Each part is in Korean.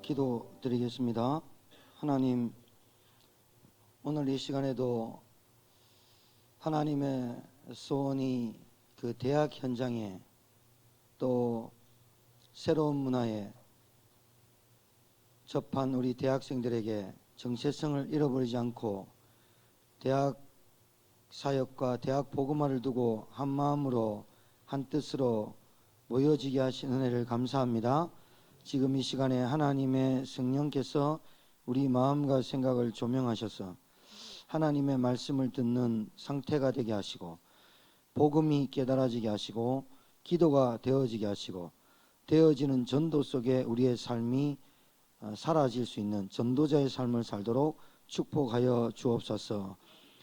기도드리겠습니다. 하나님, 오늘 이 시간에도 하나님의 소원이 그 대학 현장에 또 새로운 문화에 접한 우리 대학생들에게 정체성을 잃어버리지 않고 대학 사역과 대학 복음화를 두고 한 마음으로 한 뜻으로 모여지게 하신 은혜를 감사합니다. 지금 이 시간에 하나님의 성령께서 우리 마음과 생각을 조명하셔서 하나님의 말씀을 듣는 상태가 되게 하시고 복음이 깨달아지게 하시고 기도가 되어지게 하시고 되어지는 전도 속에 우리의 삶이 사라질 수 있는 전도자의 삶을 살도록 축복하여 주옵소서.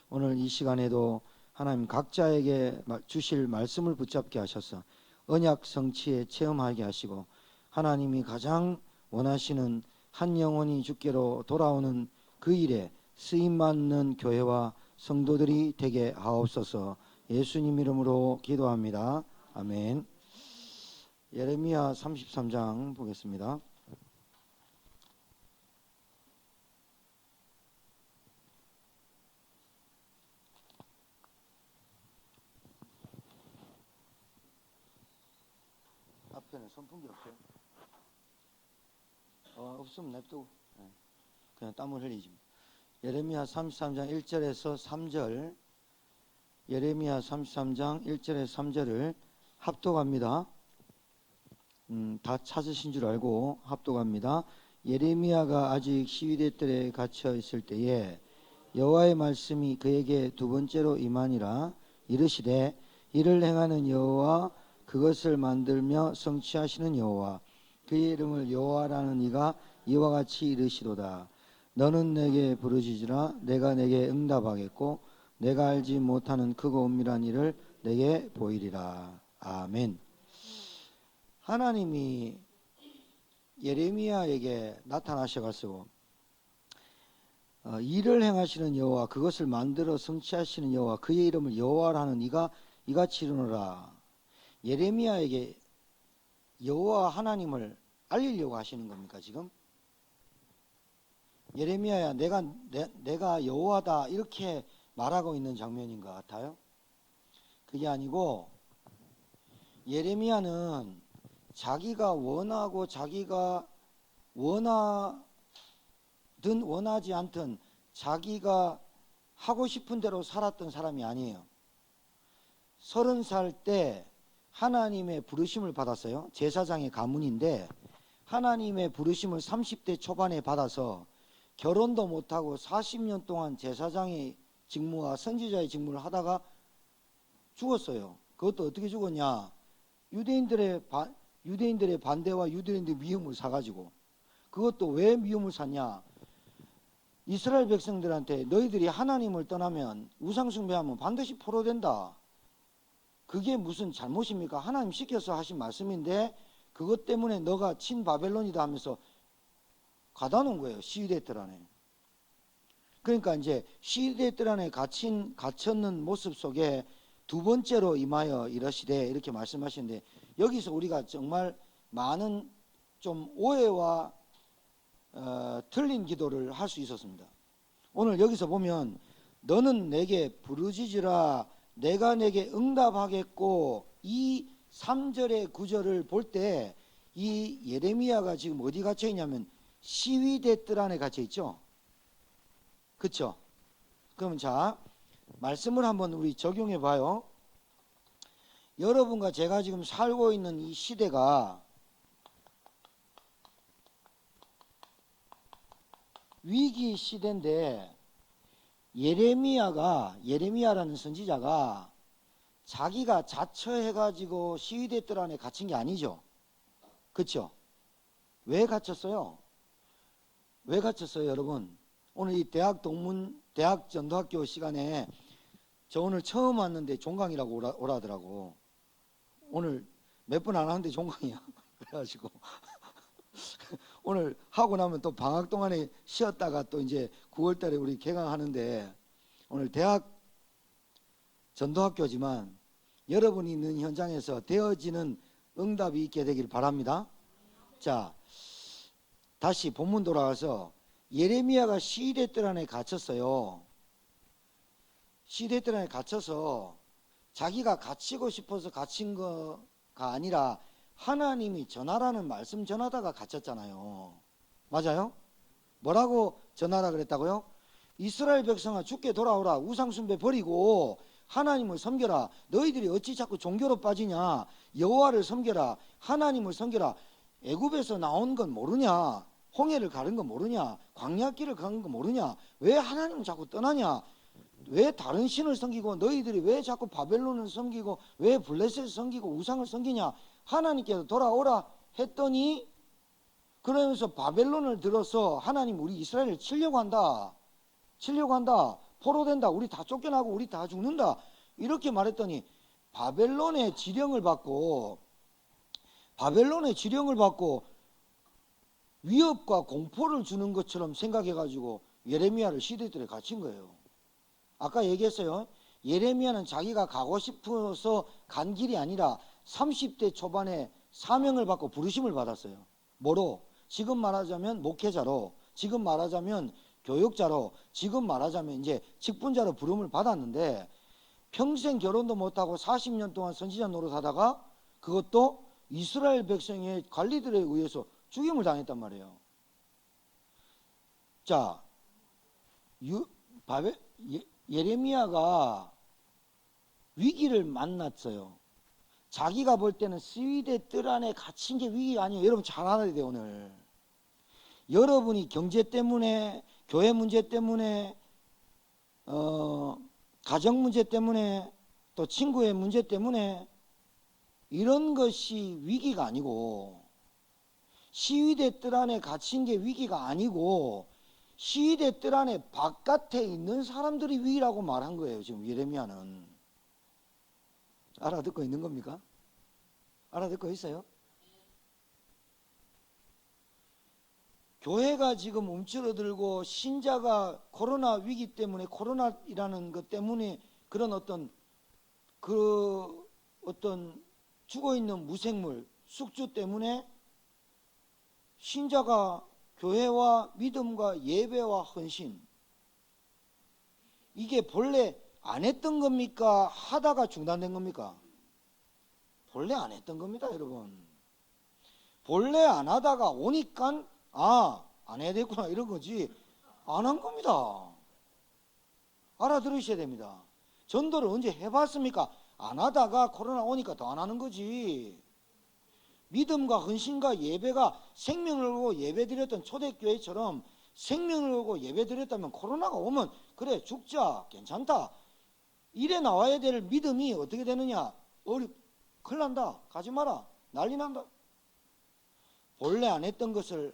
오늘 이 시간에도 하나님 각자에게 주실 말씀을 붙잡게 하셔서 언약 성취에 체험하게 하시고 하나님이 가장 원하시는 한 영혼이 주께로 돌아오는 그 일에 쓰임받는 교회와 성도들이 되게 하옵소서. 예수님 이름으로 기도합니다. 아멘. 예레미야 33장 보겠습니다. 앞에는 선풍기 없어요? 없으면 냅두고 그냥 땀을 흘리지. 예레미야 33장 1절에서 3절, 예레미야 33장 1절에서 3절을 합독합니다. 다 찾으신 줄 알고 합독합니다. 예레미야가 아직 시위대 뜰에 갇혀 있을 때에 여호와의 말씀이 그에게 두 번째로 임하니라. 이르시되 이를 행하는 여호와, 그것을 만들며 성취하시는 여호와, 그의 이름을 여호와라는 이가 이와 같이 이르시도다. 너는 내게 부르짖으라. 내가 내게 응답하겠고 내가 알지 못하는 크고 은밀한 일을 내게 보이리라. 아멘. 하나님이 예레미야에게 나타나셔가지고 일을 행하시는 여호와, 그것을 만들어 성취하시는 여호와, 그의 이름을 여호와라는 이가 이같이 이르노라. 예레미야에게 여호와 하나님을 알리려고 하시는 겁니까 지금? 예레미야야, 내가 여호와다, 이렇게 말하고 있는 장면인 것 같아요. 그게 아니고 예레미야는 자기가 원하고 자기가 원하든 원하지 않든 자기가 하고 싶은 대로 살았던 사람이 아니에요. 30살 때 하나님의 부르심을 받았어요. 제사장의 가문인데 하나님의 부르심을 30대 초반에 받아서 결혼도 못하고 40년 동안 제사장의 직무와 선지자의 직무를 하다가 죽었어요. 그것도 어떻게 죽었냐? 유대인들의 반대와 유대인들의 미움을 사가지고. 그것도 왜 미움을 샀냐? 이스라엘 백성들한테 너희들이 하나님을 떠나면 우상숭배하면 반드시 포로된다. 그게 무슨 잘못입니까? 하나님 시켜서 하신 말씀인데 그것 때문에 너가 친바벨론이다 하면서 가다 놓은 거예요. 시위대 뜰 안에. 그러니까 이제 시위대 뜰 안에 갇혔는 모습 속에 두 번째로 임하여 이르시되, 이렇게 말씀하시는데 여기서 우리가 정말 많은 좀 오해와 틀린 기도를 할 수 있었습니다. 오늘 여기서 보면 너는 내게 부르짖으라. 내가 내게 응답하겠고, 이 3절의 구절을 볼 때 이 예레미야가 지금 어디 갇혀 있냐면 시위대 뜰 안에 갇혀 있죠. 그렇죠? 그럼 자, 말씀을 한번 우리 적용해 봐요. 여러분과 제가 지금 살고 있는 이 시대가 위기 시대인데 예레미야라는 선지자가 자기가 자처해가지고 시위대 뜰 안에 갇힌 게 아니죠. 그렇죠? 왜 갇혔어요? 왜 갇혔어요, 여러분? 오늘 이 대학 전도학교 시간에 저 오늘 처음 왔는데 종강이라고 오라더라고. 오늘 몇 분 안 하는데 종강이야. 그래가지고 오늘 하고 나면 또 방학 동안에 쉬었다가 또 이제 9월 달에 우리 개강하는데 오늘 대학 전도학교지만 여러분이 있는 현장에서 되어지는 응답이 있게 되길 바랍니다. 자, 다시 본문 돌아가서 예레미야가 시대 뜰 안에 갇혔어요. 시대 뜰 안에 갇혀서 자기가 갇히고 싶어서 갇힌 거가 아니라 하나님이 전하라는 말씀 전하다가 갇혔잖아요. 맞아요? 뭐라고 전하라 그랬다고요? 이스라엘 백성아 주께 돌아오라. 우상숭배 버리고 하나님을 섬겨라. 너희들이 어찌 자꾸 종교로 빠지냐. 여호와를 섬겨라. 하나님을 섬겨라. 애굽에서 나온 건 모르냐. 홍해를 가른 건 모르냐. 광야길을 가는 건 모르냐. 왜 하나님을 자꾸 떠나냐. 왜 다른 신을 섬기고 너희들이 왜 자꾸 바벨론을 섬기고 왜 블레셋을 섬기고 우상을 섬기냐. 하나님께서 돌아오라 했더니 그러면서 바벨론을 들어서 하나님 우리 이스라엘을 치려고 한다. 포로된다. 우리 다 쫓겨나고 우리 다 죽는다. 이렇게 말했더니 바벨론의 지령을 받고 위협과 공포를 주는 것처럼 생각해가지고 예레미야를 시대들에 갇힌 거예요. 아까 얘기했어요. 예레미야는 자기가 가고 싶어서 간 길이 아니라 30대 초반에 사명을 받고 부르심을 받았어요. 뭐로? 지금 말하자면 목회자로, 지금 말하자면 교육자로, 지금 말하자면 이제 직분자로 부름을 받았는데 평생 결혼도 못하고 40년 동안 선지자 노릇하다가 그것도 이스라엘 백성의 관리들에 의해서 죽임을 당했단 말이에요. 자, 예레미야가 위기를 만났어요. 자기가 볼 때는 시위대 뜰 안에 갇힌 게 위기가 아니에요. 여러분 잘 알아야 돼요. 오늘 여러분이 경제 때문에, 교회 문제 때문에, 가정 문제 때문에, 또 친구의 문제 때문에 이런 것이 위기가 아니고, 시위대 뜰 안에 갇힌 게 위기가 아니고 시위대 뜰 안에 바깥에 있는 사람들이 위기라고 말한 거예요. 지금 예레미야는. 알아듣고 있는 겁니까? 알아듣고 있어요? 교회가 지금 움츠러들고 신자가 코로나 위기 때문에, 코로나라는 것 때문에 그런 어떤 죽어있는 무생물, 숙주 때문에 신자가 교회와 믿음과 예배와 헌신, 이게 본래 안 했던 겁니까? 하다가 중단된 겁니까? 본래 안 했던 겁니다, 여러분. 본래 안 하다가 오니까 안 해야 되겠구나 이런 거지 안 한 겁니다. 알아들으셔야 됩니다. 전도를 언제 해봤습니까? 안 하다가 코로나 오니까 더 안 하는 거지. 믿음과 헌신과 예배가 생명을 걸고 예배드렸던 초대교회처럼 생명을 걸고 예배드렸다면 코로나가 오면 그래 죽자 괜찮다 이래 나와야 될 믿음이 어떻게 되느냐? 큰일 난다, 가지 마라, 난리 난다. 본래 안 했던 것을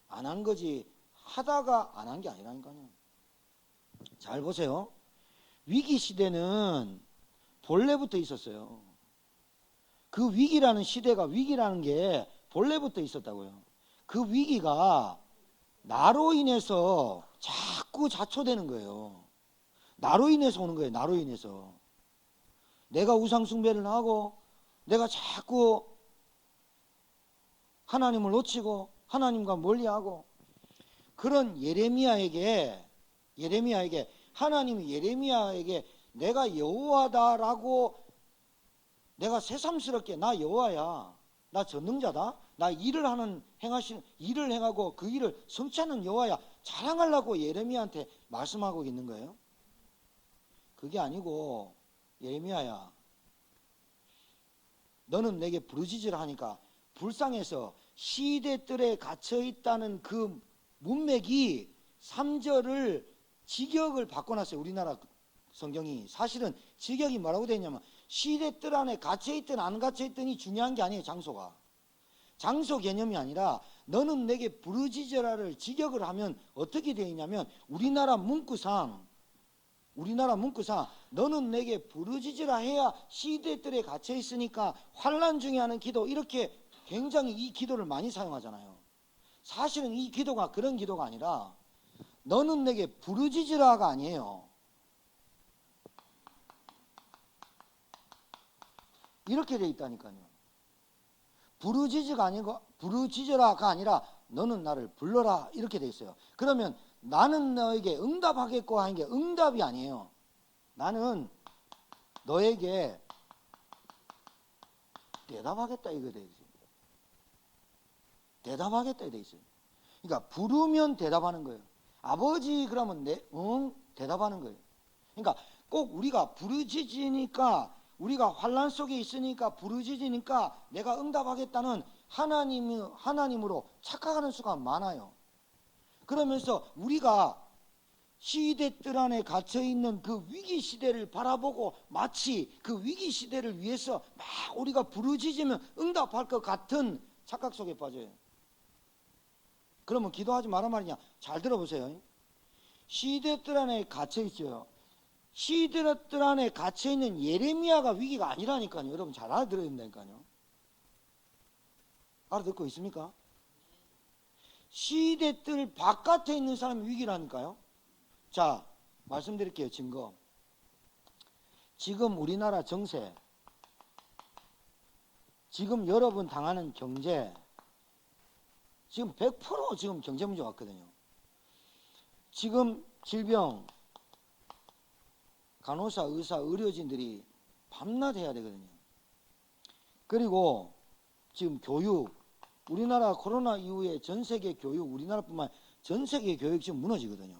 안 한 거지 하다가 안 한 게 아니라니까요. 잘 보세요. 위기 시대는 본래부터 있었어요. 그 위기라는 시대가, 위기라는 게 본래부터 있었다고요. 그 위기가 나로 인해서 자꾸 자초되는 거예요. 나로 인해서 오는 거예요. 나로 인해서. 내가 우상 숭배를 하고 내가 자꾸 하나님을 놓치고 하나님과 멀리하고, 그런 예레미야에게 하나님이 예레미야에게 내가 여호와다라고, 내가 새삼스럽게 나 여호와야, 나 전능자다, 나 일을 행하고 그 일을 성취하는 여호와야 자랑하려고 예레미야한테 말씀하고 있는 거예요. 그게 아니고 예레미야야, 너는 내게 부르짖으라 하니까 불쌍해서 시대 뜰에 갇혀 있다는 그 문맥이 3절을 직역을 바꿔놨어요. 우리나라 성경이. 사실은 직역이 뭐라고 되어 있냐면 시대 뜰 안에 갇혀 있든 안 갇혀 있든이 중요한 게 아니에요. 장소 개념이 아니라 너는 내게 부르짖으라를 직역을 하면 어떻게 되어 있냐면 우리나라 문구상 너는 내게 부르짖으라 해야 시대 뜰에 갇혀 있으니까 환난 중에 하는 기도, 이렇게 굉장히 이 기도를 많이 사용하잖아요. 사실은 이 기도가 그런 기도가 아니라 너는 내게 부르짖으라가 아니에요. 이렇게 돼 있다니까요. 부르짖으가 아니고 부르짖으라가 아니라 너는 나를 불러라 이렇게 돼 있어요. 그러면 나는 너에게 응답하겠고 하는 게 응답이 아니에요. 나는 너에게 대답하겠다 이거 돼 있어요. 대답하겠다 돼 있어요. 그러니까 부르면 대답하는 거예요. 아버지 그러면 응 대답하는 거예요. 그러니까 꼭 우리가 부르짖으니까 우리가 환난 속에 있으니까 부르짖으니까 내가 응답하겠다는 하나님으로 착각하는 수가 많아요. 그러면서 우리가 시대들 안에 갇혀있는 그 위기 시대를 바라보고 마치 그 위기 시대를 위해서 막 우리가 부르짖으면 응답할 것 같은 착각 속에 빠져요. 그러면 기도하지 마란 말이냐? 잘 들어보세요. 시대들 안에 갇혀있어요. 시대들 안에 갇혀있는 예레미야가 위기가 아니라니까요. 여러분 잘 알아들어야 된다니까요. 알아듣고 있습니까? 시대들 바깥에 있는 사람이 위기라니까요. 자, 말씀드릴게요. 증거. 지금 우리나라 정세, 지금 여러분 당하는 경제, 지금 100% 지금 경제 문제 왔거든요. 지금 질병, 간호사, 의사, 의료진들이 밤낮 해야 되거든요. 그리고 지금 교육, 우리나라 코로나 이후에 전 세계 교육, 우리나라뿐만 아니라 전 세계 교육 지금 무너지거든요.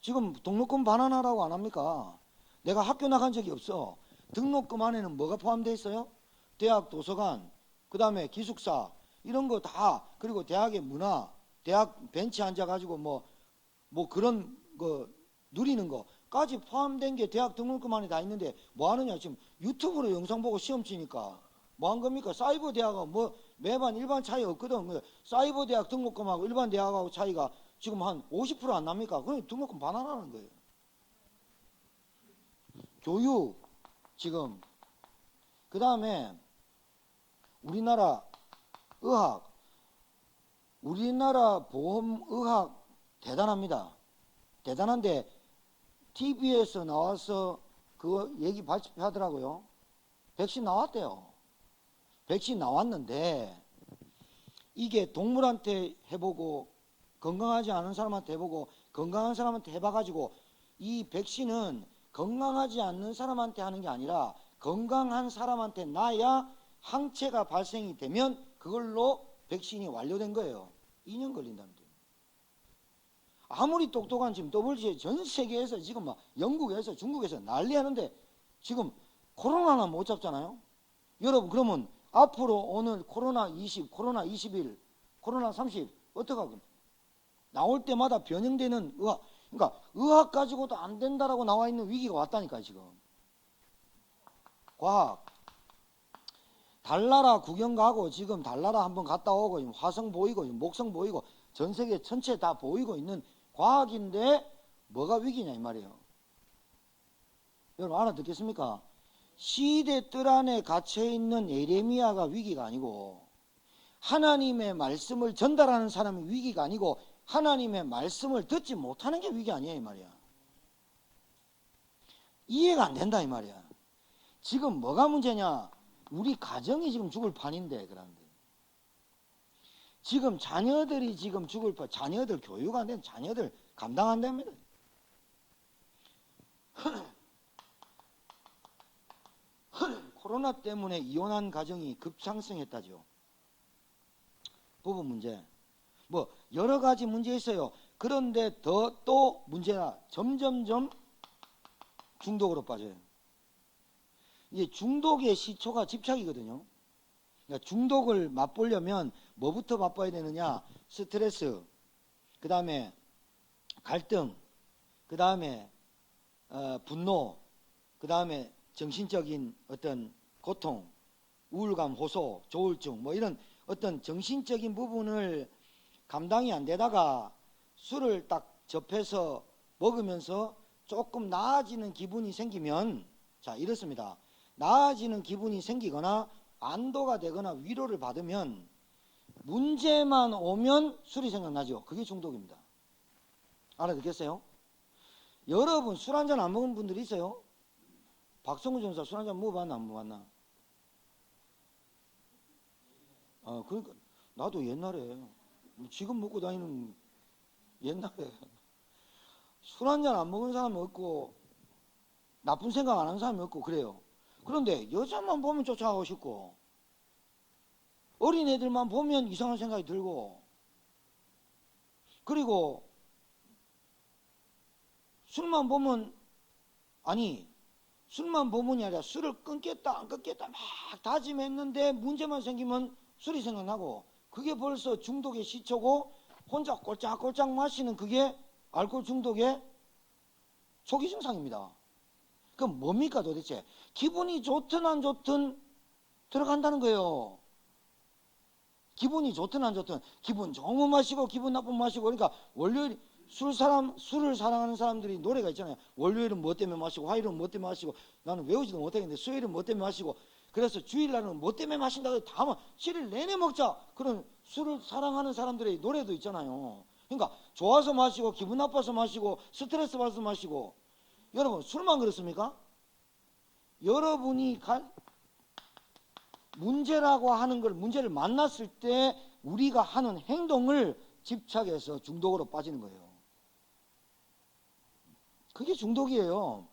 지금 등록금 반환하라고 안 합니까? 내가 학교 나간 적이 없어. 등록금 안에는 뭐가 포함되어 있어요? 대학 도서관, 그 다음에 기숙사 이런 거 다, 그리고 대학의 문화, 대학 벤치 앉아가지고 뭐 그런 거 누리는 거까지 포함된 게 대학 등록금 안에 다 있는데 뭐 하느냐? 지금 유튜브로 영상 보고 시험 치니까 뭐 한 겁니까? 사이버 대학은 뭐 매반 일반 차이 없거든. 사이버 대학 등록금하고 일반 대학하고 차이가 지금 한 50% 안 납니까? 그럼 등록금 반환하는 거예요. 교육 지금 그 다음에 우리나라 의학, 우리나라 보험의학 대단합니다. 대단한데 TV에서 나와서 그거 얘기 발표하더라고요. 백신 나왔대요. 백신 나왔는데 이게 동물한테 해보고 건강하지 않은 사람한테 해보고 건강한 사람한테 해봐가지고 이 백신은 건강하지 않는 사람한테 하는 게 아니라 건강한 사람한테 놔야 항체가 발생이 되면 그걸로 백신이 완료된 거예요. 2년 걸린다는데. 아무리 똑똑한 지금 WHO 전 세계에서 지금 막 영국에서 중국에서 난리 하는데 지금 코로나는 못 잡잖아요. 여러분 그러면 앞으로 오늘 코로나 20, 코로나 21, 코로나 30 어떡하고 나올 때마다 변형되는 의학, 그러니까 의학 가지고도 안 된다라고 나와 있는 위기가 왔다니까 지금. 과학. 달나라 구경 가고 지금 달나라 한번 갔다 오고 화성 보이고 목성 보이고 전 세계 전체 다 보이고 있는 과학인데 뭐가 위기냐 이 말이에요. 여러분 알아듣겠습니까? 시대 뜰 안에 갇혀있는 예레미야가 위기가 아니고 하나님의 말씀을 전달하는 사람이 위기가 아니고 하나님의 말씀을 듣지 못하는 게 위기 아니에요 이 말이야. 이해가 안 된다 이 말이야. 지금 뭐가 문제냐? 우리 가정이 지금 죽을 판인데 그런데 지금 자녀들이 지금 죽을 판, 자녀들 교육 안 된 자녀들 감당 안 됩니다. 코로나 때문에 이혼한 가정이 급상승했다죠. 부부 문제. 뭐 여러 가지 문제 있어요. 그런데 또 문제가 점점점 중독으로 빠져요. 이게 중독의 시초가 집착이거든요. 그러니까 중독을 맛보려면 뭐부터 맛봐야 되느냐? 스트레스, 그 다음에 갈등, 그 다음에 분노, 그 다음에 정신적인 어떤 고통, 우울감, 호소, 조울증 뭐 이런 어떤 정신적인 부분을 감당이 안 되다가 술을 딱 접해서 먹으면서 조금 나아지는 기분이 생기면 자 이렇습니다. 나아지는 기분이 생기거나 안도가 되거나 위로를 받으면 문제만 오면 술이 생각나죠. 그게 중독입니다. 알아듣겠어요? 여러분 술 한잔 안 먹은 분들이 있어요? 박성우 전사 술 한잔 먹어봤나 안 먹어봤나? 그러니까 나도 옛날에 지금 먹고 다니는 옛날에 술 한 잔 안 먹은 사람이 없고 나쁜 생각 안 하는 사람이 없고 그래요. 그런데 여자만 보면 쫓아가고 싶고 어린애들만 보면 이상한 생각이 들고 그리고 술만 보면 아니 술만 보면이 아니라 술을 끊겠다 안 끊겠다 막 다짐했는데 문제만 생기면 술이 생각나고 그게 벌써 중독의 시초고 혼자 꼴짝꼴짝 마시는 그게 알코올 중독의 초기 증상입니다. 그럼 뭡니까 도대체? 기분이 좋든 안 좋든 들어간다는 거예요. 기분이 좋든 안 좋든 기분 좋으면 마시고 기분 나쁘면 마시고 그러니까 월요일 술을 사랑하는 사람들이 노래가 있잖아요. 월요일은 뭐 때문에 마시고 화요일은 뭐 때문에 마시고 나는 외우지도 못하겠는데 수요일은 뭐 때문에 마시고 그래서 주일날은 뭐 때문에 마신다고 다만 7일 내내 먹자 그런 술을 사랑하는 사람들의 노래도 있잖아요. 그러니까 좋아서 마시고 기분 나빠서 마시고 스트레스 받아서 마시고 여러분 술만 그렇습니까? 여러분이 문제라고 하는 걸 문제를 만났을 때 우리가 하는 행동을 집착해서 중독으로 빠지는 거예요. 그게 중독이에요.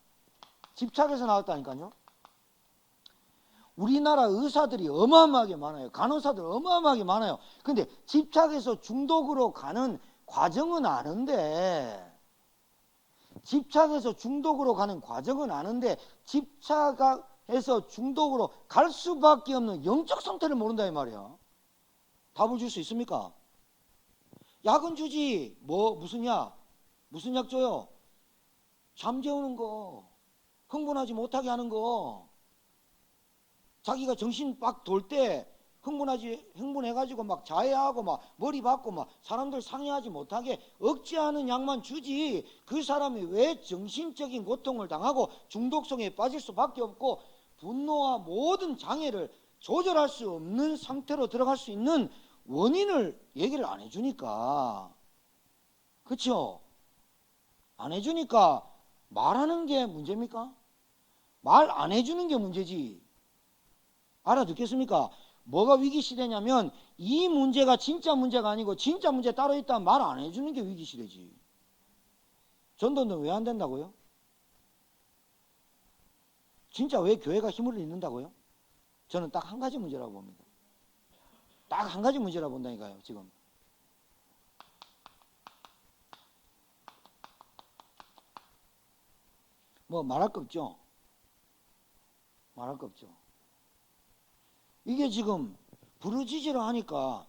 집착해서 나왔다니까요. 우리나라 의사들이 어마어마하게 많아요. 간호사들 어마어마하게 많아요. 근데 집착해서 중독으로 가는 과정은 아는데 집착해서 중독으로 가는 과정은 아는데 집착해서 중독으로 갈 수밖에 없는 영적 상태를 모른다 이 말이야. 답을 줄 수 있습니까? 약은 주지. 무슨 약? 무슨 약 줘요? 잠재우는 거, 흥분하지 못하게 하는 거, 자기가 정신 빡 돌 때 흥분해가지고 막 자해하고 막 머리 받고 막 사람들 상해하지 못하게 억제하는 약만 주지 그 사람이 왜 정신적인 고통을 당하고 중독성에 빠질 수밖에 없고 분노와 모든 장애를 조절할 수 없는 상태로 들어갈 수 있는 원인을 얘기를 안 해주니까 그렇죠? 안 해주니까 말하는 게 문제입니까? 말 안 해주는 게 문제지. 알아듣겠습니까? 뭐가 위기 시대냐면 이 문제가 진짜 문제가 아니고 진짜 문제 따로 있다 말 안 해주는 게 위기 시대지. 전도는 왜 안 된다고요? 진짜 왜 교회가 힘을 잃는다고요? 저는 딱 한 가지 문제라고 봅니다. 딱 한 가지 문제라고 본다니까요. 지금 뭐 말할 거 없죠. 말할 거 없죠. 이게 지금 부르짖으려 하니까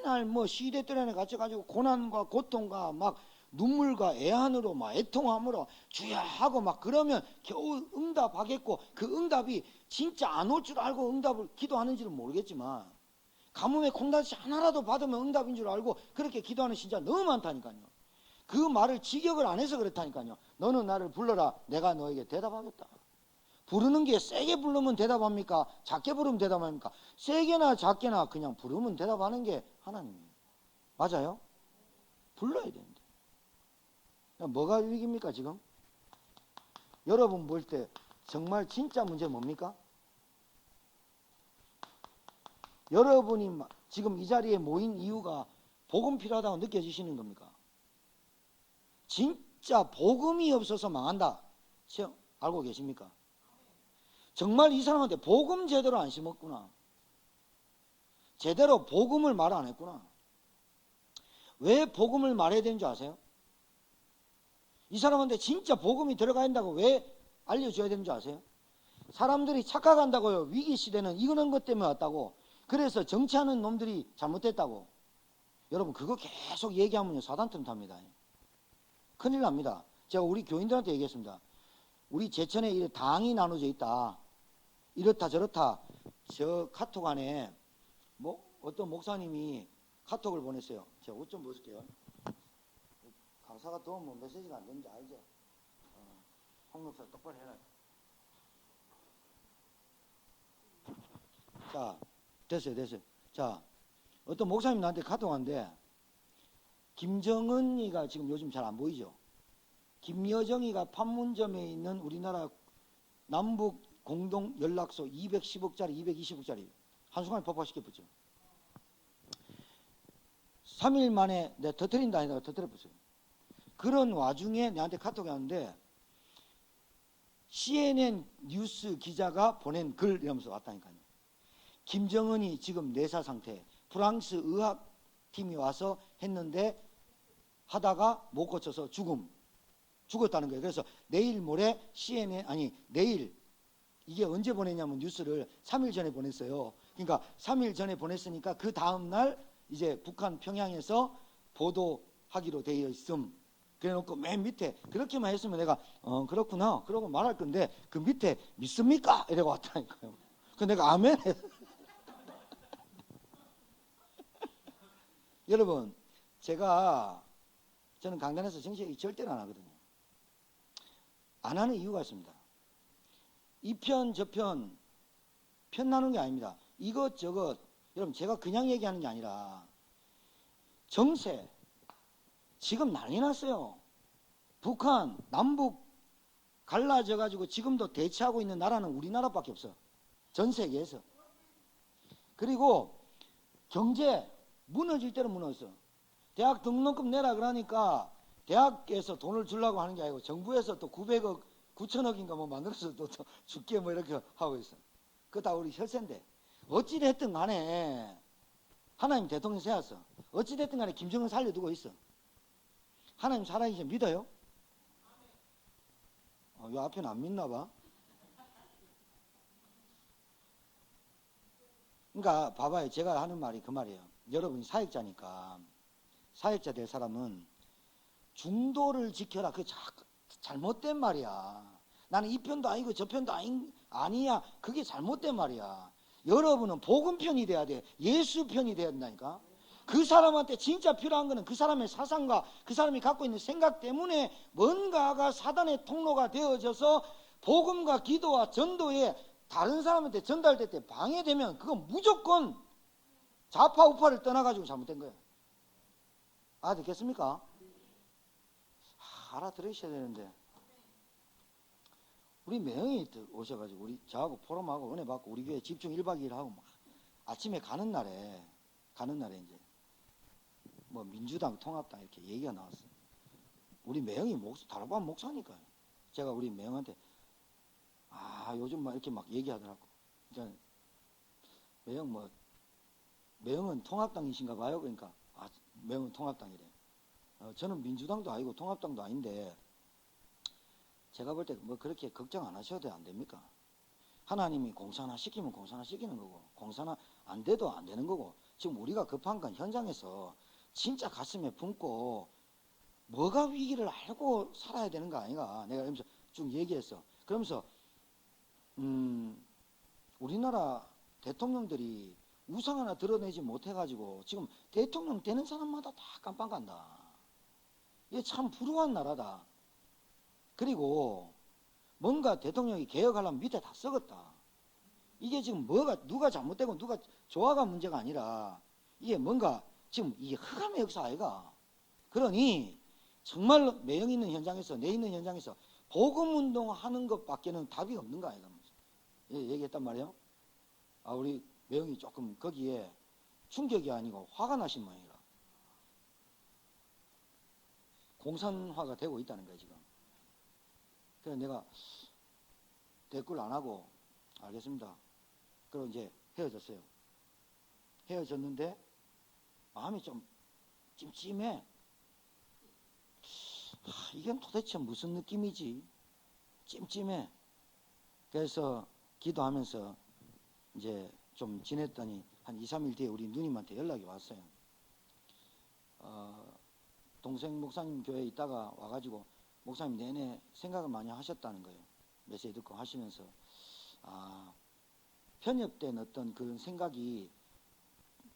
맨날 뭐 시대들에 갇혀가지고 고난과 고통과 막 눈물과 애한으로 막 애통함으로 주야 하고 막 그러면 겨우 응답하겠고 그 응답이 진짜 안 올 줄 알고 응답을 기도하는지는 모르겠지만 가뭄에 콩다시 하나라도 받으면 응답인 줄 알고 그렇게 기도하는 신자 너무 많다니까요. 그 말을 직역을 안 해서 그렇다니까요. 너는 나를 불러라 내가 너에게 대답하겠다. 부르는 게 세게 부르면 대답합니까? 작게 부르면 대답합니까? 세게나 작게나 그냥 부르면 대답하는 게 하나님이에요. 맞아요? 불러야 되는데. 뭐가 위기입니까 지금? 여러분 볼 때 정말 진짜 문제 뭡니까? 여러분이 지금 이 자리에 모인 이유가 복음 필요하다고 느껴지시는 겁니까? 진짜 복음이 없어서 망한다. 알고 계십니까? 정말 이 사람한테 복음 제대로 안 심었구나. 제대로 복음을 말 안 했구나. 왜 복음을 말해야 되는 줄 아세요? 이 사람한테 진짜 복음이 들어가야 된다고 왜 알려줘야 되는 줄 아세요? 사람들이 착각한다고요. 위기 시대는 이런 것 때문에 왔다고. 그래서 정치하는 놈들이 잘못됐다고. 여러분 그거 계속 얘기하면요 사단 틈탑니다. 큰일 납니다. 제가 우리 교인들한테 얘기했습니다. 우리 제천에 당이 나눠져 있다. 이렇다 저렇다. 저 카톡 안에 어떤 목사님이 카톡을 보냈어요. 제가 옷 좀 벗을게요. 강사가 도우면 메시지가 안 되는지 알죠? 홍 목사 똑바로 해라. 자, 됐어요. 자, 어떤 목사님 나한테 카톡 왔는데 김정은이가 지금 요즘 잘 안 보이죠? 김여정이가 판문점에 있는 우리나라 남북 공동 연락소 210억짜리 220억짜리 한순간에 폭파시켜 붙죠. 3일 만에 내가 터뜨린다 아니다 터뜨려봤어요. 그런 와중에 내한테 카톡이 왔는데 CNN 뉴스 기자가 보낸 글 이러면서 왔다니까요. 김정은이 지금 내사 상태, 프랑스 의학팀이 와서 했는데 하다가 못 고쳐서 죽었다는 거예요. 그래서 내일 모레 CNN, 아니 내일, 이게 언제 보냈냐면 뉴스를 3일 전에 보냈어요. 그러니까 3일 전에 보냈으니까 그 다음날 이제 북한 평양에서 보도하기로 되어 있음. 그래 놓고 맨 밑에 그렇게만 했으면 내가 그렇구나 그러고 말할 건데 그 밑에 믿습니까? 이러고 왔다니까요. 그 내가 아멘. 여러분, 저는 강단에서 정치 얘기 절대로 안 하거든요. 안 하는 이유가 있습니다. 이 편 저 편 나누는 게 아닙니다. 이것저것, 여러분 제가 그냥 얘기하는 게 아니라 정세 지금 난리 났어요. 북한 남북 갈라져 가지고 지금도 대치하고 있는 나라는 우리나라밖에 없어. 전 세계에서. 그리고 경제 무너질 대로 무너졌어. 대학 등록금 내라 그러니까 대학에서 돈을 주려고 하는 게 아니고 정부에서 또 900억 9천억인가 뭐 만들어서 또 줄게 뭐 이렇게 하고 있어. 그거 다 우리 혈세인데 어찌됐든 간에 하나님 대통령 세웠어. 어찌됐든 간에 김정은 살려두고 있어. 하나님 살아계신 믿어요? 이 앞에는 안 믿나 봐. 그러니까 봐봐요. 제가 하는 말이 그 말이에요. 여러분이 사역자니까 사역자 될 사람은 중도를 지켜라. 그게 잘못된 말이야. 나는 이 편도 아니고 저 편도 아니야. 그게 잘못된 말이야. 여러분은 복음 편이 돼야 돼. 예수 편이 돼야 된다니까. 그 사람한테 진짜 필요한 거는 그 사람의 사상과 그 사람이 갖고 있는 생각 때문에 뭔가가 사단의 통로가 되어져서 복음과 기도와 전도에 다른 사람한테 전달될 때 방해되면 그건 무조건 좌파 우파를 떠나가지고 잘못된 거예요. 알아듣겠습니까? 알아들으셔야 되는데. 우리 매형이 오셔가지고 우리 저하고 포럼하고 은혜 받고 우리 교회 집중 1박 2일 하고 막 아침에 가는 날에 이제 뭐 민주당 통합당 이렇게 얘기가 나왔어요. 우리 매형이 다락방 목사니까요. 제가 우리 매형한테 요즘 막 이렇게 막 얘기하더라고. 그러니까 매형은 통합당이신가 봐요. 그러니까 매형은 통합당이래. 저는 민주당도 아니고 통합당도 아닌데 제가 볼 때 뭐 그렇게 걱정 안 하셔도 안 됩니까? 하나님이 공산화 시키면 공산화 시키는 거고 공산화 안 돼도 안 되는 거고 지금 우리가 급한 건 현장에서 진짜 가슴에 품고 뭐가 위기를 알고 살아야 되는 거 아닌가. 내가 여기서 쭉 얘기했어. 그러면서 우리나라 대통령들이 우상 하나 드러내지 못해가지고 지금 대통령 되는 사람마다 다 깜빵 간다. 이게 참 불우한 나라다. 그리고 뭔가 대통령이 개혁하려면 밑에 다 썩었다. 이게 지금 누가 잘못되고 누가 조화가 문제가 아니라 이게 뭔가 지금 이게 흑암의 역사 아이가. 그러니 정말로 매형 있는 현장에서 내 있는 현장에서 복음 운동하는 것밖에는 답이 없는 거 아이가. 얘기했단 말이에요. 우리 매형이 조금 거기에 충격이 아니고 화가 나신 모양이라. 공산화가 되고 있다는 거야 지금. 그래서 내가 댓글 안 하고 알겠습니다. 그리고 이제 헤어졌어요. 헤어졌는데 마음이 좀 찜찜해. 이게 도대체 무슨 느낌이지? 찜찜해. 그래서 기도하면서 이제 좀 지냈더니 한 2, 3일 뒤에 우리 누님한테 연락이 왔어요. 동생 목사님 교회에 있다가 와가지고 목사님 내내 생각을 많이 하셨다는 거예요. 메시지 듣고 하시면서 편협된 어떤 그런 생각이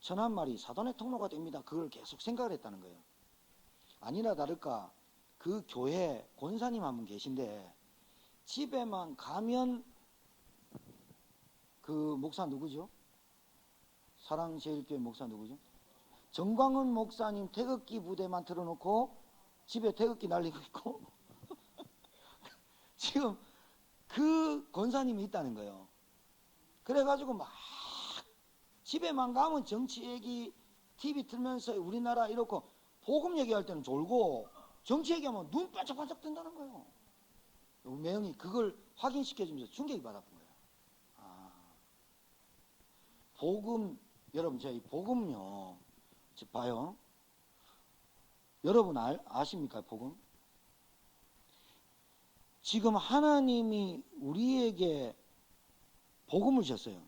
천한 말이 사단의 통로가 됩니다. 그걸 계속 생각을 했다는 거예요. 아니나 다를까 그 교회 권사님 한 분 계신데 집에만 가면 그 목사 누구죠? 사랑제일교회 목사 누구죠? 정광훈 목사님 태극기 부대만 틀어놓고 집에 태극기 날리고 있고 지금 그 권사님이 있다는 거예요. 그래가지고 막 집에만 가면 정치 얘기, TV 틀면서 우리나라 이렇고 복음 얘기할 때는 졸고 정치 얘기하면 눈 반짝반짝 뜬다는 거예요. 매형이 그걸 확인시켜주면서 충격이 받았던 거예요. 아, 복음, 여러분 저희 복음요, 봐요. 여러분 아십니까 복음? 지금 하나님이 우리에게 복음을 주셨어요.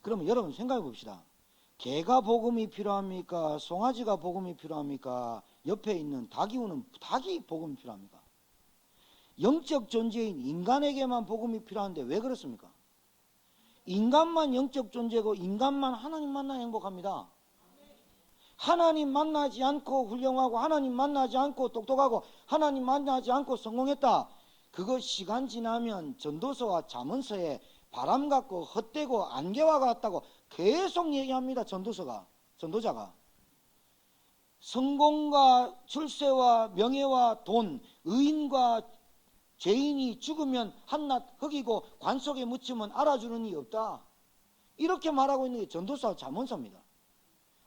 그러면 여러분 생각해 봅시다. 개가 복음이 필요합니까? 송아지가 복음이 필요합니까? 옆에 있는 닭이 복음이 필요합니까? 영적 존재인 인간에게만 복음이 필요한데 왜 그렇습니까? 인간만 영적 존재고 인간만 하나님 만나야 행복합니다. 하나님 만나지 않고 훌륭하고 하나님 만나지 않고 똑똑하고 하나님 만나지 않고 성공했다. 그거 시간 지나면 전도서와 잠언서에 바람 같고 헛되고 안개와 같다고 계속 얘기합니다. 전도자가. 성공과 출세와 명예와 돈, 의인과 죄인이 죽으면 한낱 흙이고 관 속에 묻히면 알아주는 이 없다. 이렇게 말하고 있는 게 전도서와 잠언서입니다.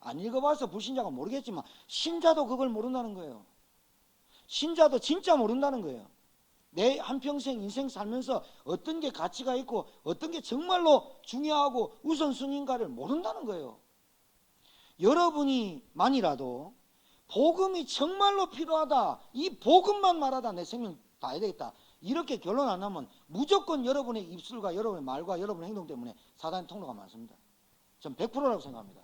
안 읽어봐서 불신자가 모르겠지만 신자도 그걸 모른다는 거예요. 신자도 진짜 모른다는 거예요. 내 한평생 인생 살면서 어떤 게 가치가 있고 어떤 게 정말로 중요하고 우선순위인가를 모른다는 거예요. 여러분이 만이라도 복음이 정말로 필요하다, 이 복음만 말하다 내 생명 다 해야 되겠다, 이렇게 결론 안 하면 무조건 여러분의 입술과 여러분의 말과 여러분의 행동 때문에 사단의 통로가 많습니다. 전 100%라고 생각합니다.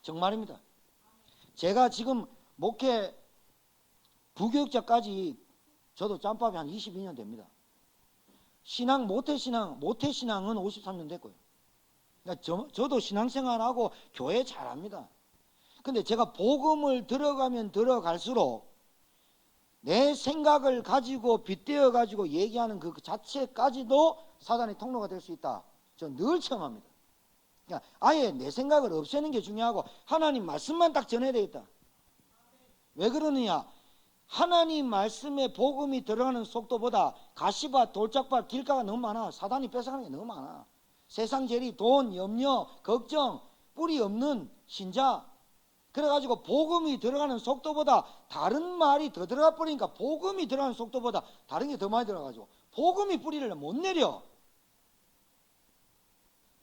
정말입니다. 제가 지금 목회 부교육자까지 저도 짬밥이 한 22년 됩니다. 모태신앙은 53년 됐고요. 그러니까 저도 신앙생활하고 교회 잘합니다. 근데 제가 복음을 들어가면 들어갈수록 내 생각을 가지고 빗대어 가지고 얘기하는 그 자체까지도 사단의 통로가 될 수 있다. 저 늘 체험합니다. 그러니까 아예 내 생각을 없애는 게 중요하고 하나님 말씀만 딱 전해야 되겠다. 왜 그러느냐? 하나님 말씀에 복음이 들어가는 속도보다 가시밭, 돌짝밭, 길가가 너무 많아. 사단이 뺏어가는 게 너무 많아. 세상 재리, 돈, 염려, 걱정, 뿌리 없는 신자. 그래가지고 복음이 들어가는 속도보다 다른 말이 더 들어가 버리니까 복음이 들어가는 속도보다 다른 게 더 많이 들어가가지고 복음이 뿌리를 못 내려.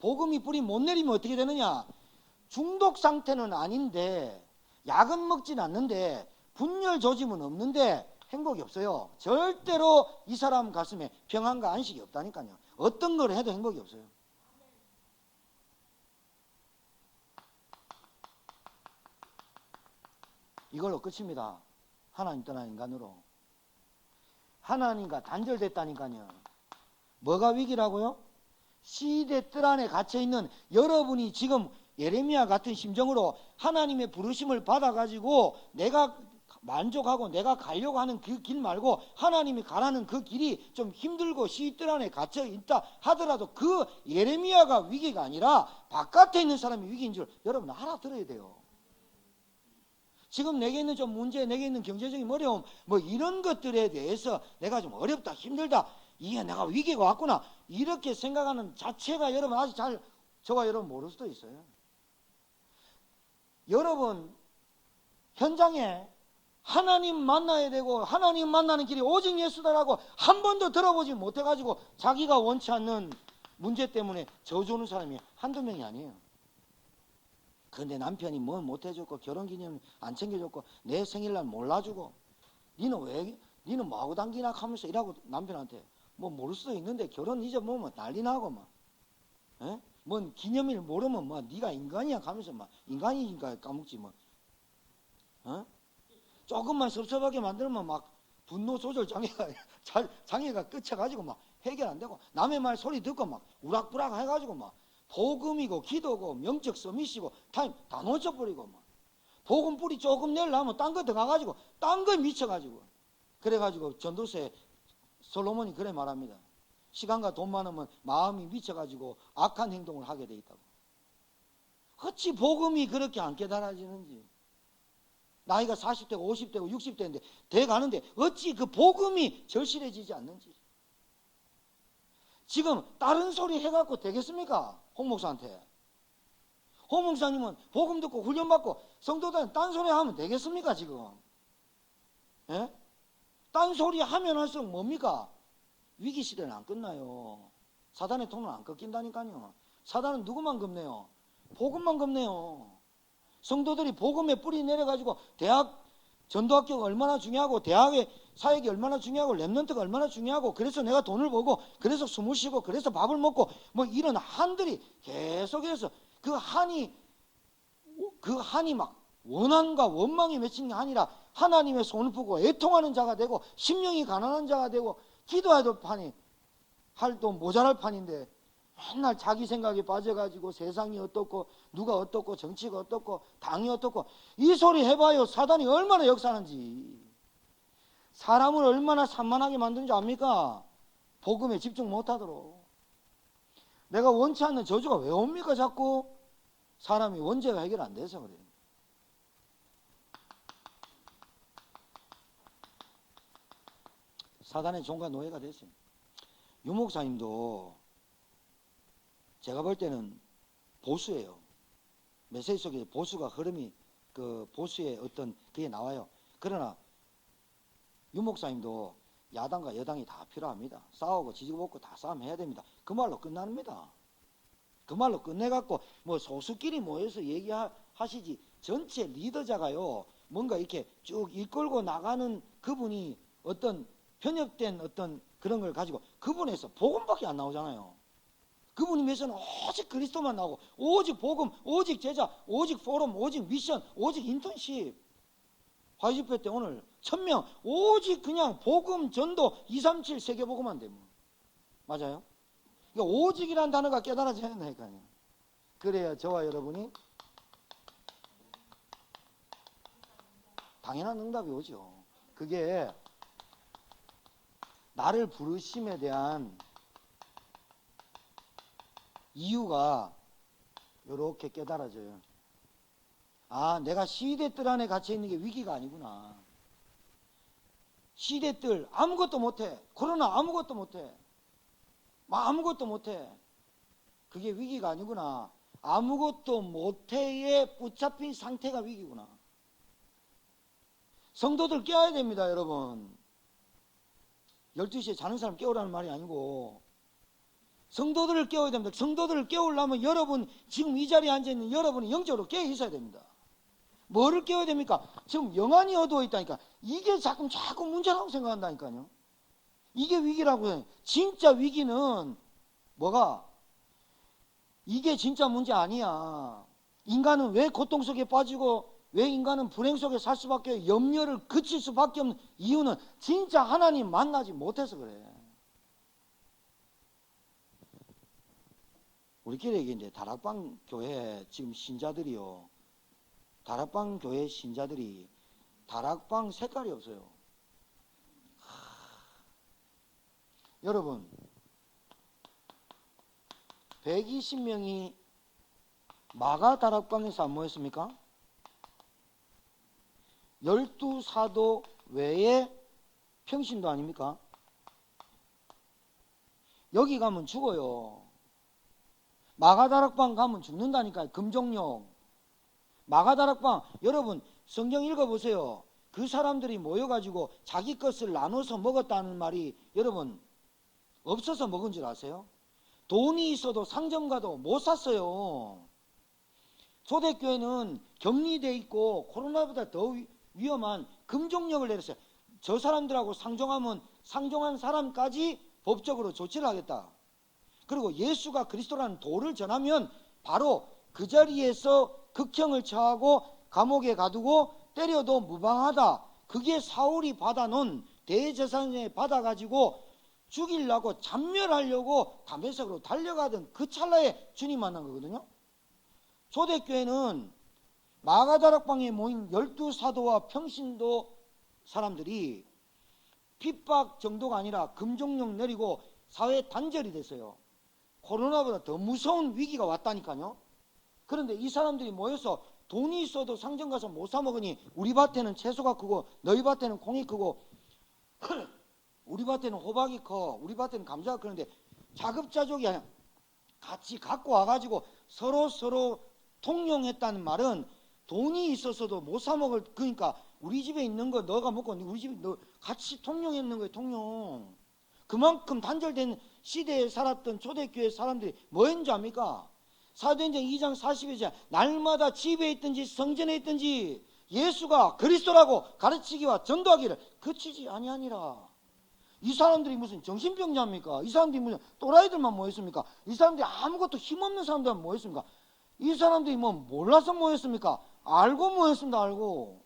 복음이 뿌리 못 내리면 어떻게 되느냐? 중독 상태는 아닌데 약은 먹진 않는데 분열 조짐은 없는데 행복이 없어요. 절대로 이 사람 가슴에 평안과 안식이 없다니까요. 어떤 걸 해도 행복이 없어요. 이걸로 끝입니다. 하나님 떠난 인간으로. 하나님과 단절됐다니까요. 뭐가 위기라고요? 시대 뜰 안에 갇혀있는 여러분이 지금 예레미야 같은 심정으로 하나님의 부르심을 받아가지고 내가 만족하고 내가 가려고 하는 그 길 말고 하나님이 가라는 그 길이 좀 힘들고 시들 안에 갇혀 있다 하더라도 그 예레미야가 위기가 아니라 바깥에 있는 사람이 위기인 줄 여러분 알아들어야 돼요. 지금 내게 있는 좀 문제, 내게 있는 경제적인 어려움, 뭐 이런 것들에 대해서 내가 좀 어렵다, 힘들다, 이게 내가 위기가 왔구나, 이렇게 생각하는 자체가 여러분 아직 저와 여러분 모를 수도 있어요. 여러분 현장에 하나님 만나야 되고 하나님 만나는 길이 오직 예수다라고 한 번도 들어보지 못해가지고 자기가 원치 않는 문제 때문에 저주는 사람이 한두 명이 아니에요. 근데 남편이 뭘 못해줬고 결혼기념일 안 챙겨줬고 내 생일날 몰라주고 니는 뭐하고 당기나 하면서 이라고 남편한테 뭐 모를 수도 있는데 결혼 잊어보면 난리 나고 막 뭔 기념일 모르면 뭐 네가 인간이야 하면서 막 인간이니까 까먹지 뭐 조금만 섭섭하게 만들면 막 분노 조절 장애가 끝쳐가지고 막 해결 안 되고 남의 말 소리 듣고 막 우락부락 해가지고 막 복음이고 기도고 명적 서밋이고 타임 다 놓쳐버리고 막 복음 뿌리 조금 내려면 딴 거 들어가가지고 딴 거 미쳐가지고 그래가지고 전도서에 솔로몬이 그래 말합니다. 시간과 돈 많으면 마음이 미쳐가지고 악한 행동을 하게 돼 있다고. 어찌 복음이 그렇게 안 깨달아지는지. 나이가 40대고 50대고 60대인데 돼가는데 어찌 그 복음이 절실해지지 않는지. 지금 다른 소리 해갖고 되겠습니까? 홍 목사한테. 호목사님은 복음 듣고 훈련받고 성도들은 딴소리 하면 되겠습니까 지금? 예? 딴소리 하면 할수록 뭡니까? 위기시대는 안 끝나요. 사단의 통은 안 꺾인다니까요. 사단은 누구만 겁내요? 복음만 겁내요. 성도들이 복음에 뿌리 내려가지고 대학 전도학교가 얼마나 중요하고 대학의 사역이 얼마나 중요하고 랩런트가 얼마나 중요하고 그래서 내가 돈을 벌고 그래서 숨을 쉬고 그래서 밥을 먹고 뭐 이런 한들이 계속해서 그 한이 막 원한과 원망이 맺힌 게 아니라 하나님의 손을 푸고 애통하는 자가 되고 심령이 가난한 자가 되고 기도해도 판이 할도 모자랄 판인데 맨날 자기 생각에 빠져가지고 세상이 어떻고 누가 어떻고 정치가 어떻고 당이 어떻고 이 소리 해봐요. 사단이 얼마나 역사하는지. 사람을 얼마나 산만하게 만드는지 압니까? 복음에 집중 못하도록. 내가 원치 않는 저주가 왜 옵니까 자꾸? 사람이 원죄가 해결 안 돼서 그래요. 사단의 종과 노예가 됐어요. 유 목사님도 제가 볼 때는 보수예요. 메시지 속에 보수가 흐름이 그 보수의 어떤 그게 나와요. 그러나 유 목사님도 야당과 여당이 다 필요합니다. 싸우고 지지고 볶고 다 싸움해야 됩니다. 그 말로 끝납니다. 그 말로 끝내갖고 뭐 소수끼리 모여서 얘기하시지 전체 리더자가요 뭔가 이렇게 쭉 이끌고 나가는 그분이 어떤 편협된 어떤 그런 걸 가지고 그분에서 복음밖에 안 나오잖아요. 그분이 위해서는 오직 그리스도만 나오고 오직 복음, 오직 제자, 오직 포럼, 오직 미션, 오직 인턴십. 화이집회 때 오늘 1000명 오직 그냥 복음 전도 237 세계복음만 되면 맞아요? 그러니까 오직이라는 단어가 깨달아져야 된다니까요. 그래야 저와 여러분이 당연한 응답이 오죠. 그게 나를 부르심에 대한 이유가 이렇게 깨달아져요. 아, 내가 시대뜰 안에 갇혀 있는 게 위기가 아니구나. 시대뜰 아무것도 못해. 코로나 아무것도 못해. 아무것도 못해. 그게 위기가 아니구나. 아무것도 못해에 붙잡힌 상태가 위기구나. 성도들 깨워야 됩니다, 여러분. 12시에 자는 사람 깨우라는 말이 아니고 성도들을 깨워야 됩니다. 성도들을 깨우려면 여러분 지금 이 자리에 앉아있는 여러분이 영적으로 깨어 있어야 됩니다. 뭐를 깨워야 됩니까? 지금 영안이 어두워 있다니까. 이게 자꾸 문제라고 생각한다니까요. 이게 위기라고 해요. 진짜 위기는 뭐가? 이게 진짜 문제 아니야. 인간은 왜 고통 속에 빠지고 왜 인간은 불행 속에 살 수밖에 염려를 그칠 수밖에 없는 이유는 진짜 하나님 만나지 못해서 그래. 우리끼리 얘기인데 다락방 교회 지금 신자들이요. 다락방 교회 신자들이 다락방 색깔이 없어요. 여러분 120명이 마가 다락방에서 안 모였습니까? 12사도 외에 평신도 아닙니까? 여기 가면 죽어요. 마가다락방 가면 죽는다니까요. 금종용. 마가다락방 여러분 성경 읽어보세요. 그 사람들이 모여가지고 자기 것을 나눠서 먹었다는 말이 여러분 없어서 먹은 줄 아세요? 돈이 있어도 상점 가도 못 샀어요. 초대교회는 격리돼 있고 코로나보다 더 위험한 금종령을 내렸어요. 저 사람들하고 상종하면 상종한 사람까지 법적으로 조치를 하겠다. 그리고 예수가 그리스도라는 도를 전하면 바로 그 자리에서 극형을 처하고 감옥에 가두고 때려도 무방하다. 그게 사울이 받아놓은 대제사장에 받아가지고 죽이려고 잔멸하려고 담에색으로 달려가던 그 찰나에 주님 만난 거거든요. 초대교회는 마가다락방에 모인 12사도와 평신도 사람들이 핍박 정도가 아니라 금종령 내리고 사회 단절이 됐어요. 코로나보다 더 무서운 위기가 왔다니까요. 그런데 이 사람들이 모여서 돈이 있어도 상점 가서 못 사 먹으니 우리 밭에는 채소가 크고 너희 밭에는 콩이 크고 우리 밭에는 호박이 커 우리 밭에는 감자가 크는데 자급자족이 아니라 같이 갖고 와가지고 서로 통용했다는 말은 돈이 있어서도 못 사 먹을, 그러니까 우리 집에 있는 거 너가 먹고 우리 집에 너 같이 통용했는 거예요. 통용. 그만큼 단절된 시대에 살았던 초대교회 사람들이 뭐 했는지 압니까? 사도행전 2장 40에 제 날마다 집에 있든지 성전에 있든지 예수가 그리스도라고 가르치기와 전도하기를 그치지 아니하니라. 이 사람들이 무슨 정신병자입니까? 이 사람들이 무슨 또라이들만 모였습니까? 이 사람들이 아무것도 힘없는 사람들만 모였습니까? 이 사람들이 뭐 몰라서 모였습니까? 알고 모였습니다. 알고.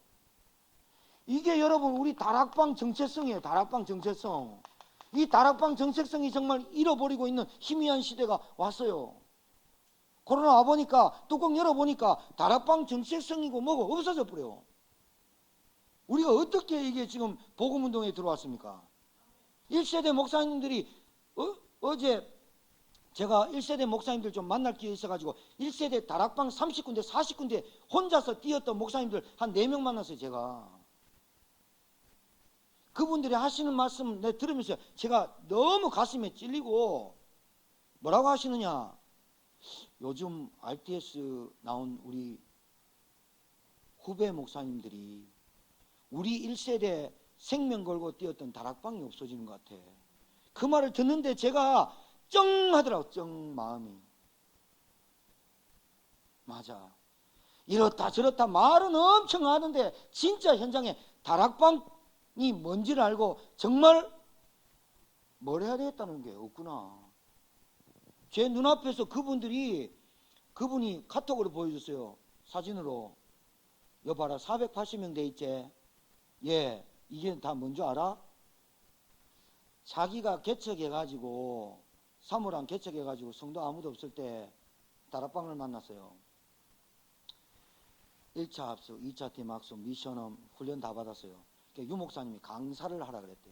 이게 여러분 우리 다락방 정체성이에요. 다락방 정체성. 이 다락방 정체성이 정말 잃어버리고 있는 희미한 시대가 왔어요. 코로나 와보니까 뚜껑 열어보니까 다락방 정체성이고 뭐고 없어져 버려요. 우리가 어떻게 이게 지금 복음운동에 들어왔습니까? 1세대 목사님들이 어제 제가 1세대 목사님들 좀 만날 기회 있어가지고 1세대 다락방 30군데 40군데 혼자서 뛰었던 목사님들 한 4명 만났어요. 제가 그분들이 하시는 말씀 내가 들으면서 제가 너무 가슴에 찔리고 뭐라고 하시느냐, 요즘 RTS 나온 우리 후배 목사님들이 우리 1세대 생명 걸고 뛰었던 다락방이 없어지는 것 같아. 그 말을 듣는데 제가 쩡 하더라고. 쩡 마음이. 맞아. 이렇다 저렇다 말은 엄청 하는데 진짜 현장에 다락방이 뭔지를 알고 정말 뭘 해야 되겠다는 게 없구나. 제 눈앞에서 그분이 카톡으로 보여줬어요. 사진으로. 여봐라 480명 돼 있지. 예, 이게 다 뭔 줄 알아? 자기가 개척해가지고 사무랑 개척해가지고 성도 아무도 없을 때 다락방을 만났어요. 1차 합숙, 2차 팀 합숙, 미션업 훈련 다 받았어요. 유 목사님이 강사를 하라 그랬대.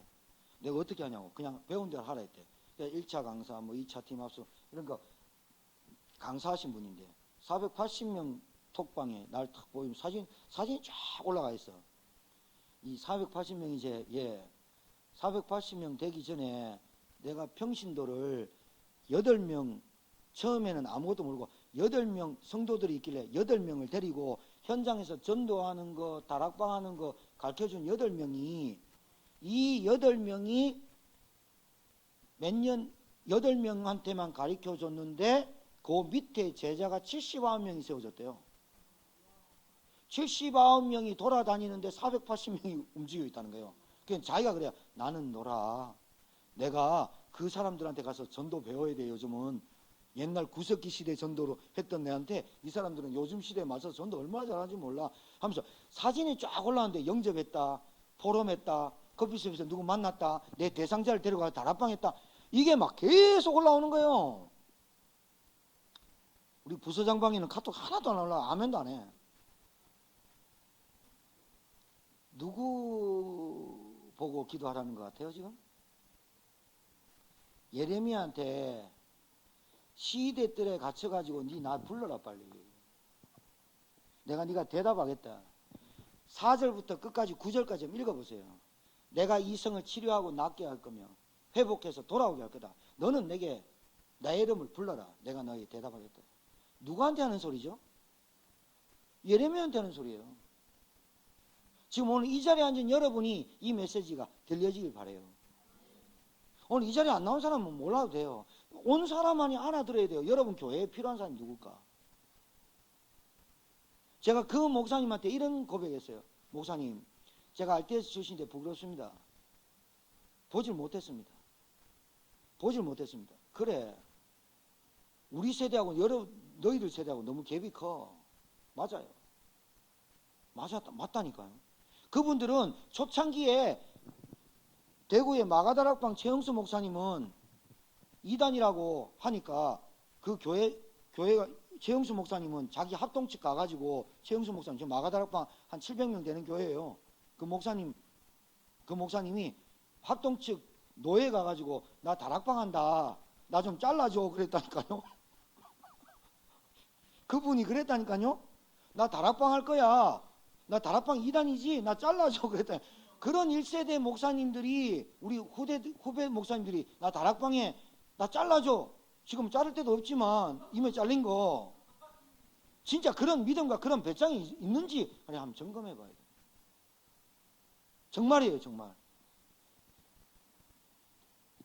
내가 어떻게 하냐고. 그냥 배운 대로 하라 했대. 1차 강사, 뭐 2차 팀 합숙 이런 거 강사하신 분인데 480명 톡방에 날 탁 보이면 사진이 쫙 올라가 있어. 이 480명이 이제 480명 되기 전에 내가 평신도를 8명, 처음에는 아무것도 모르고 8명 성도들이 있길래 8명을 데리고 현장에서 전도하는 거, 다락방 하는 거 가르쳐준 8명이 이 8명이 몇 년 8명한테만 가르쳐 줬는데 그 밑에 제자가 79명이 세워졌대요. 79명이 돌아다니는데 480명이 움직여 있다는 거예요. 그러니까 자기가 그래요. 나는 놀아. 내가 그 사람들한테 가서 전도 배워야 돼. 요즘은 옛날 구석기 시대 전도로 했던 애한테 이 사람들은 요즘 시대에 맞춰서 전도 얼마나 잘하는지 몰라 하면서 사진이 쫙 올라왔는데 영접했다, 포럼했다, 커피숍에서 누구 만났다, 내 대상자를 데려가 다락방 했다. 이게 막 계속 올라오는 거예요. 우리 부서장방에는 카톡 하나도 안 올라, 아멘도 안 해. 누구 보고 기도하라는 것 같아요 지금? 예레미야한테 시대 뜰에 갇혀가지고 니 나 불러라 빨리. 내가 네가 대답하겠다. 4절부터 끝까지 9절까지 좀 읽어보세요. 내가 이 성을 치료하고 낫게 할 거며 회복해서 돌아오게 할 거다. 너는 내게 나의 이름을 불러라. 내가 너에게 대답하겠다. 누구한테 하는 소리죠? 예레미야한테 하는 소리예요. 지금 오늘 이 자리에 앉은 여러분이 이 메시지가 들려지길 바라요. 오늘 이 자리에 안 나온 사람은 몰라도 돼요. 온 사람만이 알아들어야 돼요. 여러분 교회에 필요한 사람이 누굴까? 제가 그 목사님한테 이런 고백했어요. 목사님, 제가 RTS 출신인데 부끄럽습니다. 보질 못했습니다. 그래, 우리 세대하고 너희들 세대하고 너무 갭이 커. 맞아요. 맞다니까요. 그분들은 초창기에 대구의 마가다락방 최영수 목사님은 이단이라고 하니까 그 교회가 최영수 목사님은 자기 합동측 가가지고 최영수 목사님 지금 마가다락방 한 700명 되는 교회예요. 그 목사님이 합동측 노예 가가지고 나 다락방 한다. 나 좀 잘라줘 그랬다니까요. 그분이 그랬다니까요. 나 다락방 할 거야. 나 다락방 2단이지. 나 잘라줘 그랬다니. 그런 1세대 목사님들이 우리 후배 목사님들이 나 다락방에 나 잘라줘. 지금 자를 데도 없지만 이미 잘린 거. 진짜 그런 믿음과 그런 배짱이 있는지 한번 점검해 봐야 돼요. 정말이에요, 정말.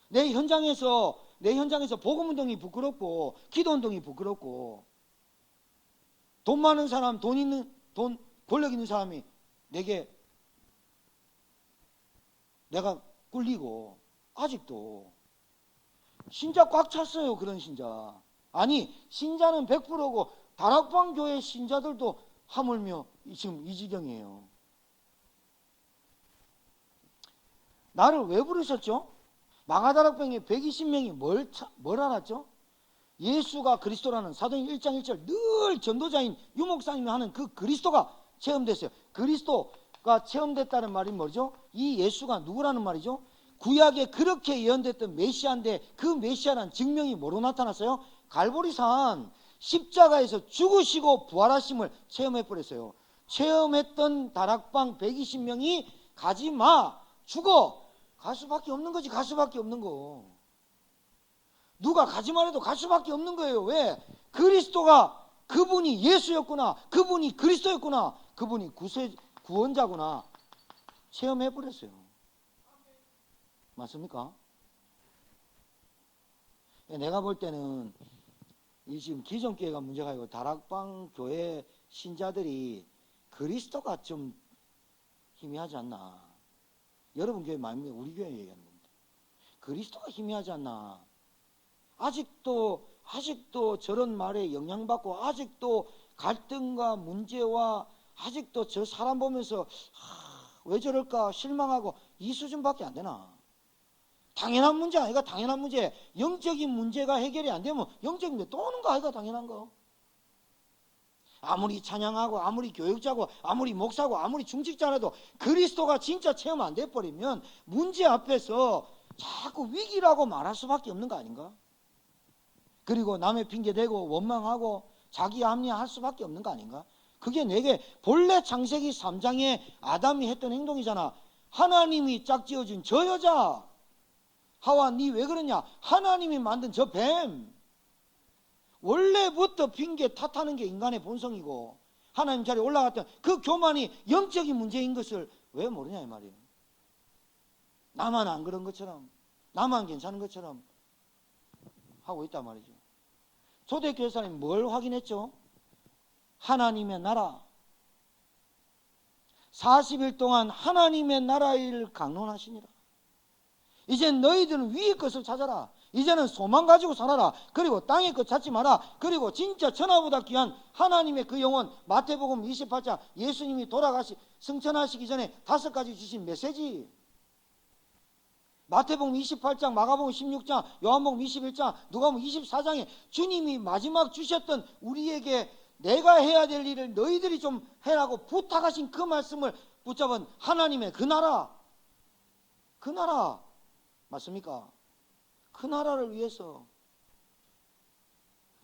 내 현장에서 복음운동이 부끄럽고 기도운동이 부끄럽고 돈 많은 사람, 권력 있는 사람이 내가 꿀리고 아직도 신자 꽉 찼어요. 그런 신자. 아니 신자는 100%고 다락방 교회 신자들도 하물며 지금 이 지경이에요. 나를 왜 부르셨죠? 마가다락방에 120명이 뭘 알았죠? 예수가 그리스도라는 사도행 1장 1절 늘 전도자인 유목사님이 하는 그 그리스도가 체험됐어요. 그리스도가 체험됐다는 말이 뭐죠? 이 예수가 누구라는 말이죠? 구약에 그렇게 예언됐던 메시아인데 그 메시아라는 증명이 뭐로 나타났어요? 갈보리산 십자가에서 죽으시고 부활하심을 체험해버렸어요. 체험했던 다락방 120명이 가지마, 죽어, 갈 수밖에 없는 거지. 갈 수밖에 없는 거. 누가 가지마 해도 갈 수밖에 없는 거예요. 왜? 그리스도가 그분이 예수였구나, 그분이 그리스도였구나, 그분이 구원자구나 체험해버렸어요. 맞습니까? 내가 볼 때는 이 지금 기존교회가 문제가 아니고 다락방 교회 신자들이 그리스도가 좀 희미하지 않나. 여러분 교회 말입니다. 우리 교회 얘기하는 겁니다. 그리스도가 희미하지 않나. 아직도 저런 말에 영향받고 아직도 갈등과 문제와 아직도 저 사람 보면서 왜 저럴까 실망하고 이 수준밖에 안 되나. 당연한 문제 아이가. 당연한 문제. 영적인 문제가 해결이 안 되면 영적인 문제 또 오는 거 아이가. 당연한 거. 아무리 찬양하고 아무리 교육자고 아무리 목사고 아무리 중직자라도 그리스도가 진짜 체험 안 돼버리면 문제 앞에서 자꾸 위기라고 말할 수밖에 없는 거 아닌가? 그리고 남의 핑계대고 원망하고 자기 합리화할 수밖에 없는 거 아닌가? 그게 내게 본래 창세기 3장에 아담이 했던 행동이잖아. 하나님이 짝지어준 저 여자 하와 니 왜 그러냐? 하나님이 만든 저 뱀. 원래부터 핑계 탓하는 게 인간의 본성이고 하나님 자리에 올라갔던 그 교만이 영적인 문제인 것을 왜 모르냐 이 말이에요. 나만 안 그런 것처럼 나만 괜찮은 것처럼 하고 있단 말이죠. 초대교회 사람이 뭘 확인했죠? 하나님의 나라. 40일 동안 하나님의 나라의 일을 강론하시니라. 이제 너희들은 위의 것을 찾아라. 이제는 소망 가지고 살아라. 그리고 땅의 것 찾지 마라. 그리고 진짜 천하보다 귀한 하나님의 그 영혼, 마태복음 28장 예수님이 승천하시기 전에 5가지 주신 메시지. 마태복음 28장, 마가복음 16장, 요한복음 21장, 누가복음 24장에 주님이 마지막 주셨던 우리에게 내가 해야 될 일을 너희들이 좀 해라고 부탁하신 그 말씀을 붙잡은 하나님의 그 나라. 그 나라 맞습니까? 그 나라를 위해서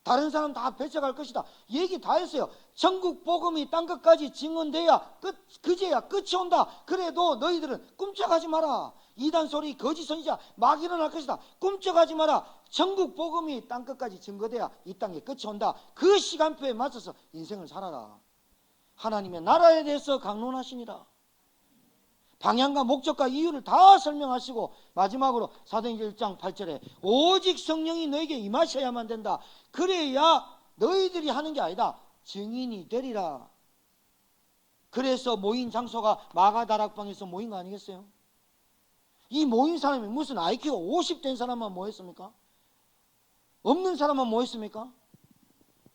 다른 사람 다 배척할 것이다. 얘기 다 했어요. 천국 복음이 땅끝까지 증언돼야 그제야 끝이 온다. 그래도 너희들은 꿈쩍하지 마라. 이단 소리, 거짓 선지자 막 일어날 것이다. 꿈쩍하지 마라. 천국 복음이 땅끝까지 증거돼야 이 땅에 끝이 온다. 그 시간표에 맞춰서 인생을 살아라. 하나님의 나라에 대해서 강론하시니라. 방향과 목적과 이유를 다 설명하시고 마지막으로 사도행전 1장 8절에 오직 성령이 너에게 임하셔야만 된다. 그래야 너희들이 하는 게 아니다. 증인이 되리라. 그래서 모인 장소가 마가다락방에서 모인 거 아니겠어요? 이 모인 사람이 무슨 IQ가 50 된 사람만 모였습니까? 없는 사람만 모였습니까?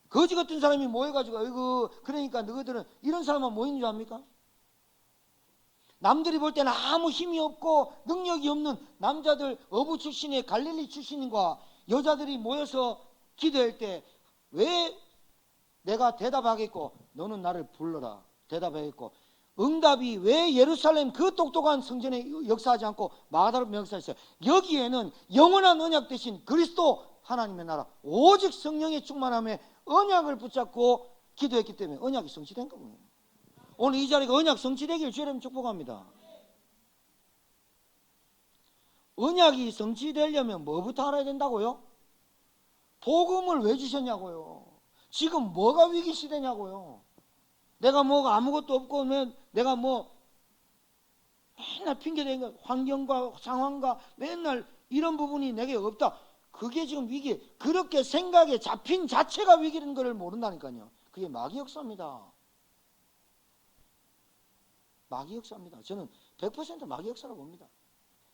거지 같은 사람이 모여가지고 아이고 그러니까 너희들은 이런 사람만 모이는 줄 압니까? 남들이 볼 때는 아무 힘이 없고 능력이 없는 남자들 어부 출신의 갈릴리 출신과 여자들이 모여서 기도할 때 왜 내가 대답하겠고 너는 나를 불러라 대답하겠고 응답이 왜 예루살렘 그 똑똑한 성전에 역사하지 않고 마가다락방에 역사했어요? 여기에는 영원한 언약 대신 그리스도 하나님의 나라 오직 성령의 충만함에 언약을 붙잡고 기도했기 때문에 언약이 성취된 거군요. 오늘 이 자리가 언약 성취되길 주여 이름 축복합니다. 언약이 성취되려면 뭐부터 알아야 된다고요? 복음을 왜 주셨냐고요. 지금 뭐가 위기 시대냐고요. 내가 뭐가 아무것도 없고 내가 뭐 맨날 핑계대는 거, 환경과 상황과 맨날 이런 부분이 내게 없다. 그게 지금 위기. 그렇게 생각에 잡힌 자체가 위기라는 걸 모른다니까요. 그게 마귀 역사입니다. 마귀 역사입니다. 저는 100% 마귀 역사라고 봅니다.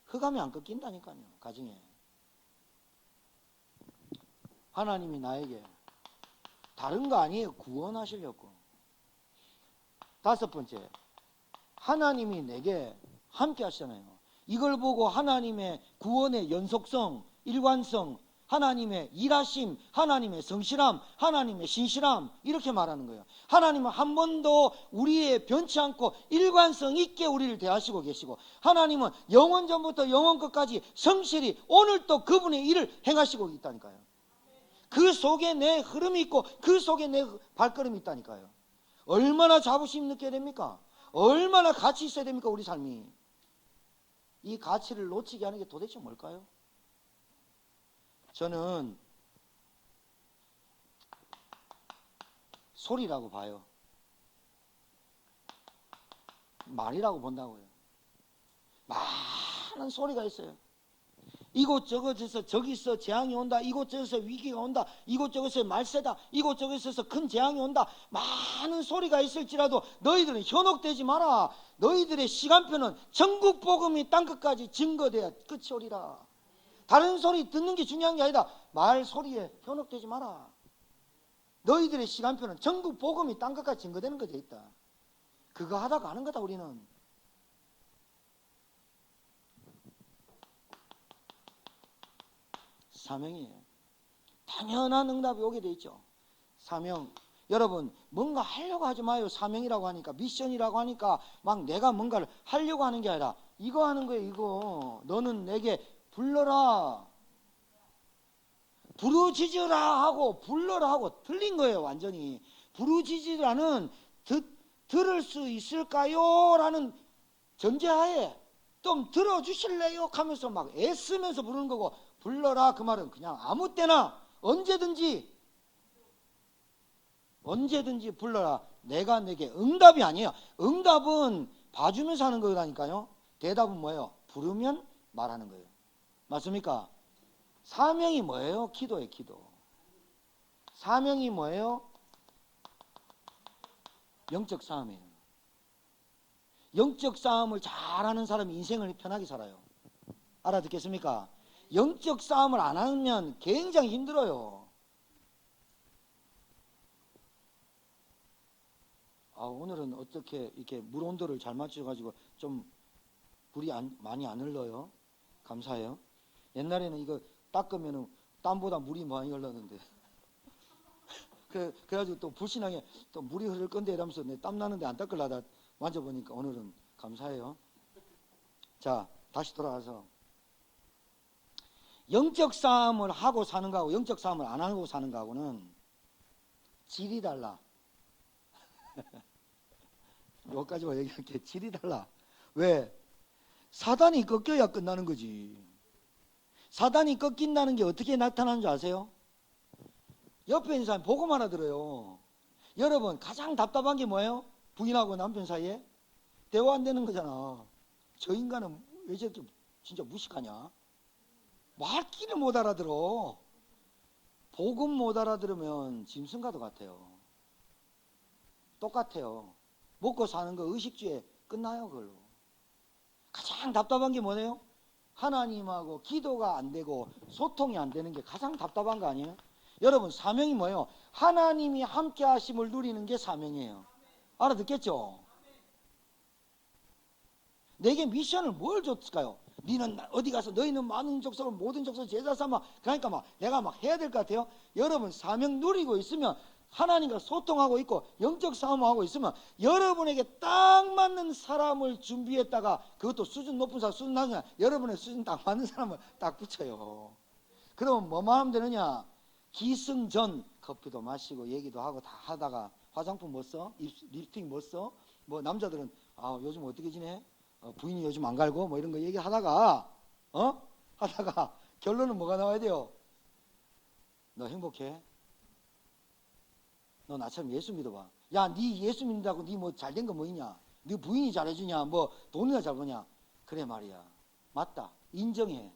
흑암이 안 꺾인다니까요. 가정에. 하나님이 나에게 다른 거 아니에요. 구원하시려고. 다섯 번째, 하나님이 내게 함께 하시잖아요. 이걸 보고 하나님의 구원의 연속성, 일관성, 하나님의 일하심, 하나님의 성실함, 하나님의 신실함, 이렇게 말하는 거예요. 하나님은 한 번도 우리의 변치 않고 일관성 있게 우리를 대하시고 계시고, 하나님은 영원 전부터 영원 끝까지 성실히 오늘 또 그분의 일을 행하시고 있다니까요. 그 속에 내 흐름이 있고 그 속에 내 발걸음이 있다니까요. 얼마나 자부심 느껴야 됩니까? 얼마나 가치 있어야 됩니까? 우리 삶이. 이 가치를 놓치게 하는 게 도대체 뭘까요? 저는 소리라고 봐요. 말이라고 본다고요. 많은 소리가 있어요. 이곳저곳에서 저기서 재앙이 온다, 이곳저곳에서 위기가 온다, 이곳저곳에서 말세다, 이곳저곳에서 큰 재앙이 온다. 많은 소리가 있을지라도 너희들은 현혹되지 마라. 너희들의 시간표는 전국 복음이 땅끝까지 증거돼야 끝이 오리라. 다른 소리 듣는 게 중요한 게 아니다. 말 소리에 현혹되지 마라. 너희들의 시간표는 전국 복음이 땅끝까지 증거되는 것에 있다. 그거 하다 가는 거다. 우리는 사명이에요. 당연한 응답이 오게 돼 있죠. 사명. 여러분, 뭔가 하려고 하지 마요. 사명이라고 하니까, 미션이라고 하니까 막 내가 뭔가를 하려고 하는 게 아니라 이거 하는 거예요. 이거. 너는 내게 불러라, 부르짖으라 하고 불러라 하고 틀린 거예요. 완전히. 부르짖으라는 들을 수 있을까요? 라는 전제하에 좀 들어주실래요? 하면서 막 애쓰면서 부르는 거고, 불러라 그 말은 그냥 아무 때나 언제든지 불러라. 내가 내게 응답이 아니에요. 응답은 봐주면서 하는 거라니까요. 대답은 뭐예요? 부르면 말하는 거예요. 맞습니까? 사명이 뭐예요? 기도예요. 기도. 사명이 뭐예요? 영적 싸움이에요. 영적 싸움을 잘하는 사람이 인생을 편하게 살아요. 알아듣겠습니까? 영적 싸움을 안 하면 굉장히 힘들어요. 오늘은 어떻게 이렇게 물 온도를 잘 맞춰가지고 좀 불이 많이 안 흘러요. 감사해요. 옛날에는 이거 닦으면 땀보다 물이 많이 흘렀는데 그래가지고 또 불신하게 또 물이 흐를 건데 이러면서 내 땀 나는데 안 닦으려다 만져보니까 오늘은 감사해요. 자, 다시 돌아가서 영적 싸움을 하고 사는 거하고 영적 싸움을 안 하고 사는 거하고는 질이 달라. 여기까지만 얘기할게. 질이 달라. 왜? 사단이 꺾여야 끝나는 거지. 사단이 꺾인다는 게 어떻게 나타나는 줄 아세요? 옆에 있는 사람이 보고만 알아들어요. 여러분, 가장 답답한 게 뭐예요? 부인하고 남편 사이에 대화 안 되는 거잖아. 저 인간은 왜 저렇게 진짜 무식하냐? 말귀를 못 알아들어. 복음 못 알아들으면 짐승과도 같아요. 똑같아요. 먹고 사는 거 의식주에 끝나요. 그걸로. 가장 답답한 게 뭐네요? 하나님하고 기도가 안 되고 소통이 안 되는 게 가장 답답한 거 아니에요? 여러분, 사명이 뭐예요? 하나님이 함께 하심을 누리는 게 사명이에요. 알아듣겠죠? 내게 미션을 뭘 줬을까요? 너희는 어디 가서 너희는 많은 족속을 모든 족속을 제자 삼아. 그러니까 막 내가 막 해야 될 것 같아요. 여러분, 사명 누리고 있으면, 하나님과 소통하고 있고 영적 싸움하고 있으면 여러분에게 딱 맞는 사람을 준비했다가, 그것도 수준 높은 사람, 수준 낮은 사람, 여러분의 수준 딱 맞는 사람을 딱 붙여요. 그러면 뭐만 하면 되느냐? 기승전 커피도 마시고 얘기도 하고 다 하다가, 화장품 뭐 써? 립스틱 뭐 써? 뭐 남자들은 요즘 어떻게 지내? 부인이 요즘 안 갈고 뭐 이런 거 얘기하다가 결론은 뭐가 나와야 돼요? 너 행복해? 너 나처럼 예수 믿어봐. 야, 네 예수 믿는다고 네 뭐 잘된 거 뭐 있냐? 네 부인이 잘해주냐? 뭐 돈이나 잘 버냐? 그래 말이야. 맞다. 인정해.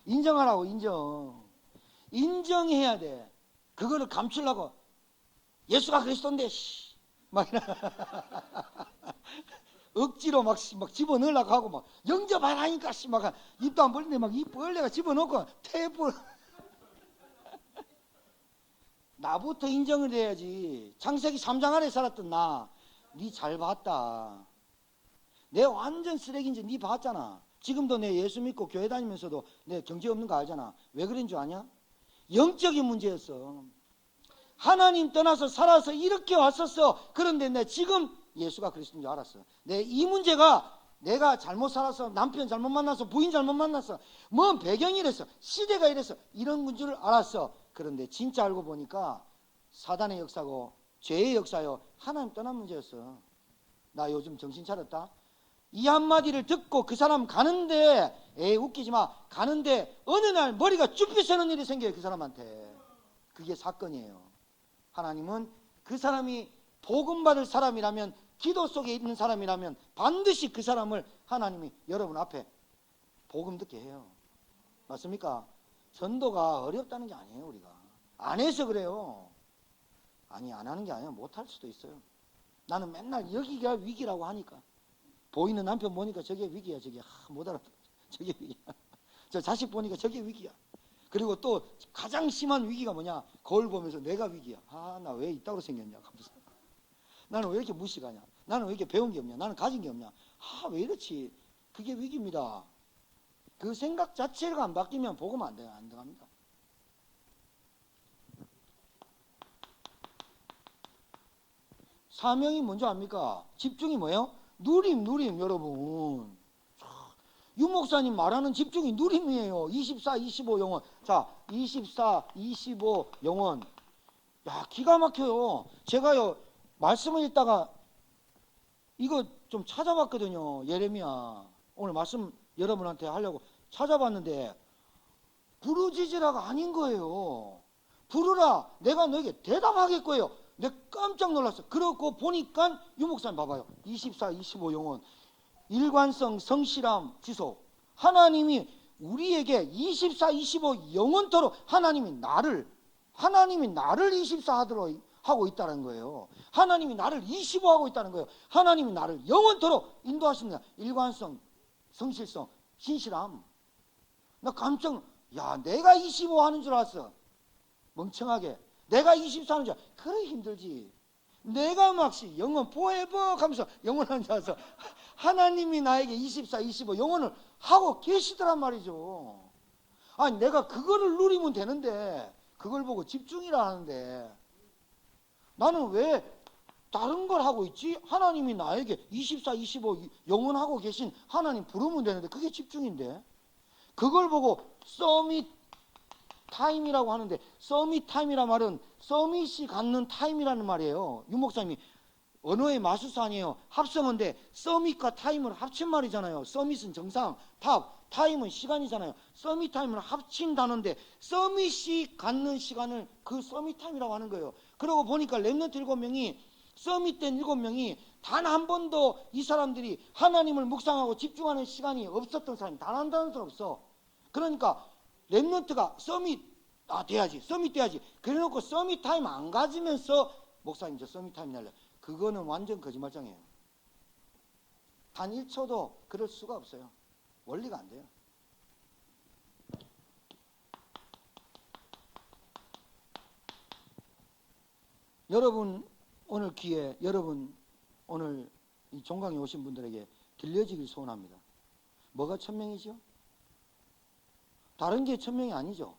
인정하라고. 인정해야 돼. 그거를 감추려고 예수가 그리스도인데 막 억지로 막 집어넣으려고 하고 막 영접하라니까 막 입도 안 벌리는데 막 입 벌레가 집어넣고 태볼 나부터 인정을 해야지. 창세기 3장 안에 살았던 네 잘 봤다. 내 완전 쓰레기인지 네 봤잖아. 지금도 내 예수 믿고 교회 다니면서도 내 경제 없는 거 알잖아. 왜 그런 줄 아냐? 영적인 문제였어. 하나님 떠나서 살아서 이렇게 왔었어. 그런데 내 지금 예수가 그리스도인 줄 알았어. 내 이 문제가 내가 잘못 살아서 남편 잘못 만나서 부인 잘못 만나서 뭔 배경이 이랬어. 시대가 이랬어. 이런 줄 알았어. 그런데 진짜 알고 보니까 사단의 역사고 죄의 역사요. 하나님 떠난 문제였어. 나 요즘 정신 차렸다. 이 한마디를 듣고 그 사람 가는데 에이 웃기지 마. 가는데 어느 날 머리가 쭈뼛 서는 일이 생겨요. 그 사람한테. 그게 사건이에요. 하나님은 그 사람이 복음 받을 사람이라면 기도 속에 있는 사람이라면 반드시 그 사람을 하나님이 여러분 앞에 복음 듣게 해요. 맞습니까? 전도가 어렵다는 게 아니에요. 우리가 안 해서 그래요. 아니 안 하는 게 아니라 못할 수도 있어요. 나는 맨날 여기가 위기라고 하니까 보이는 남편 보니까 저게 위기야. 저게 못 알아. 저게 위기야. 저 자식 보니까 저게 위기야. 그리고 또 가장 심한 위기가 뭐냐? 거울 보면서 내가 위기야. 나 왜 이따구로 생겼냐? 나는 왜 이렇게 무식하냐? 나는 왜 이렇게 배운 게 없냐? 나는 가진 게 없냐? 왜 이렇지? 그게 위기입니다. 그 생각 자체가 안 바뀌면 복음 안 들어갑니다. 사명이 뭔지 압니까? 집중이 뭐예요? 누림 여러분. 유 목사님 말하는 집중이 누림이에요. 24, 25 영혼. 자, 24, 25 영혼. 야, 기가 막혀요. 제가요, 말씀을 읽다가 이거 좀 찾아봤거든요. 예레미야. 오늘 말씀 여러분한테 하려고 찾아봤는데 부르짖으라가 아닌 거예요. 부르라. 내가 너에게 대답하겠고요. 내가 깜짝 놀랐어. 그러고 보니까 유 목사님 봐봐요. 24, 25 영혼. 일관성, 성실함, 지속. 하나님이 우리에게 24, 25 영원토록 하나님이 나를 24 하고 있다는 거예요. 하나님이 나를 25 하고 있다는 거예요. 하나님이 나를 영원토록 인도하십니다. 일관성, 성실성, 신실함. 나 깜짝 내가 25 하는 줄 알았어. 멍청하게. 내가 24 하는 줄 알았어. 그래 힘들지. 내가 막시 영원 포에버 하면서 영원한 줄 알아서 하나님이 나에게 24, 25 영원을 하고 계시더란 말이죠. 아니 내가 그거를 누리면 되는데 그걸 보고 집중이라 하는데 나는 왜 다른 걸 하고 있지? 하나님이 나에게 24, 25 영원하고 계신 하나님 부르면 되는데 그게 집중인데 그걸 보고 서밋 타임이라고 하는데 서밋 타임이란 말은 서밋이 갖는 타임이라는 말이에요. 유 목사님이 언어의 마술사 아니에요. 합성어인데 서밋과 타임을 합친 말이잖아요. 서밋은 정상, 타임은 시간이잖아요. 서밋 타임을 합친 단어인데 서밋이 갖는 시간을 그 서밋 타임이라고 하는 거예요. 그러고 보니까 렘넌트 7명이 서밋된 7명이 단 한 번도 이 사람들이 하나님을 묵상하고 집중하는 시간이 없었던 사람이 단 한 사람 없어. 그러니까 렘넌트가 서밋 돼야지. 그래놓고 서밋 타임 안 가지면서 목사님 저 서밋 타임 날래. 그거는 완전 거짓말장이에요. 단 1초도 그럴 수가 없어요. 원리가 안 돼요. 여러분 오늘 기회, 여러분 오늘 이 종강에 오신 분들에게 들려지길 소원합니다. 뭐가 천명이죠? 다른 게 천명이 아니죠.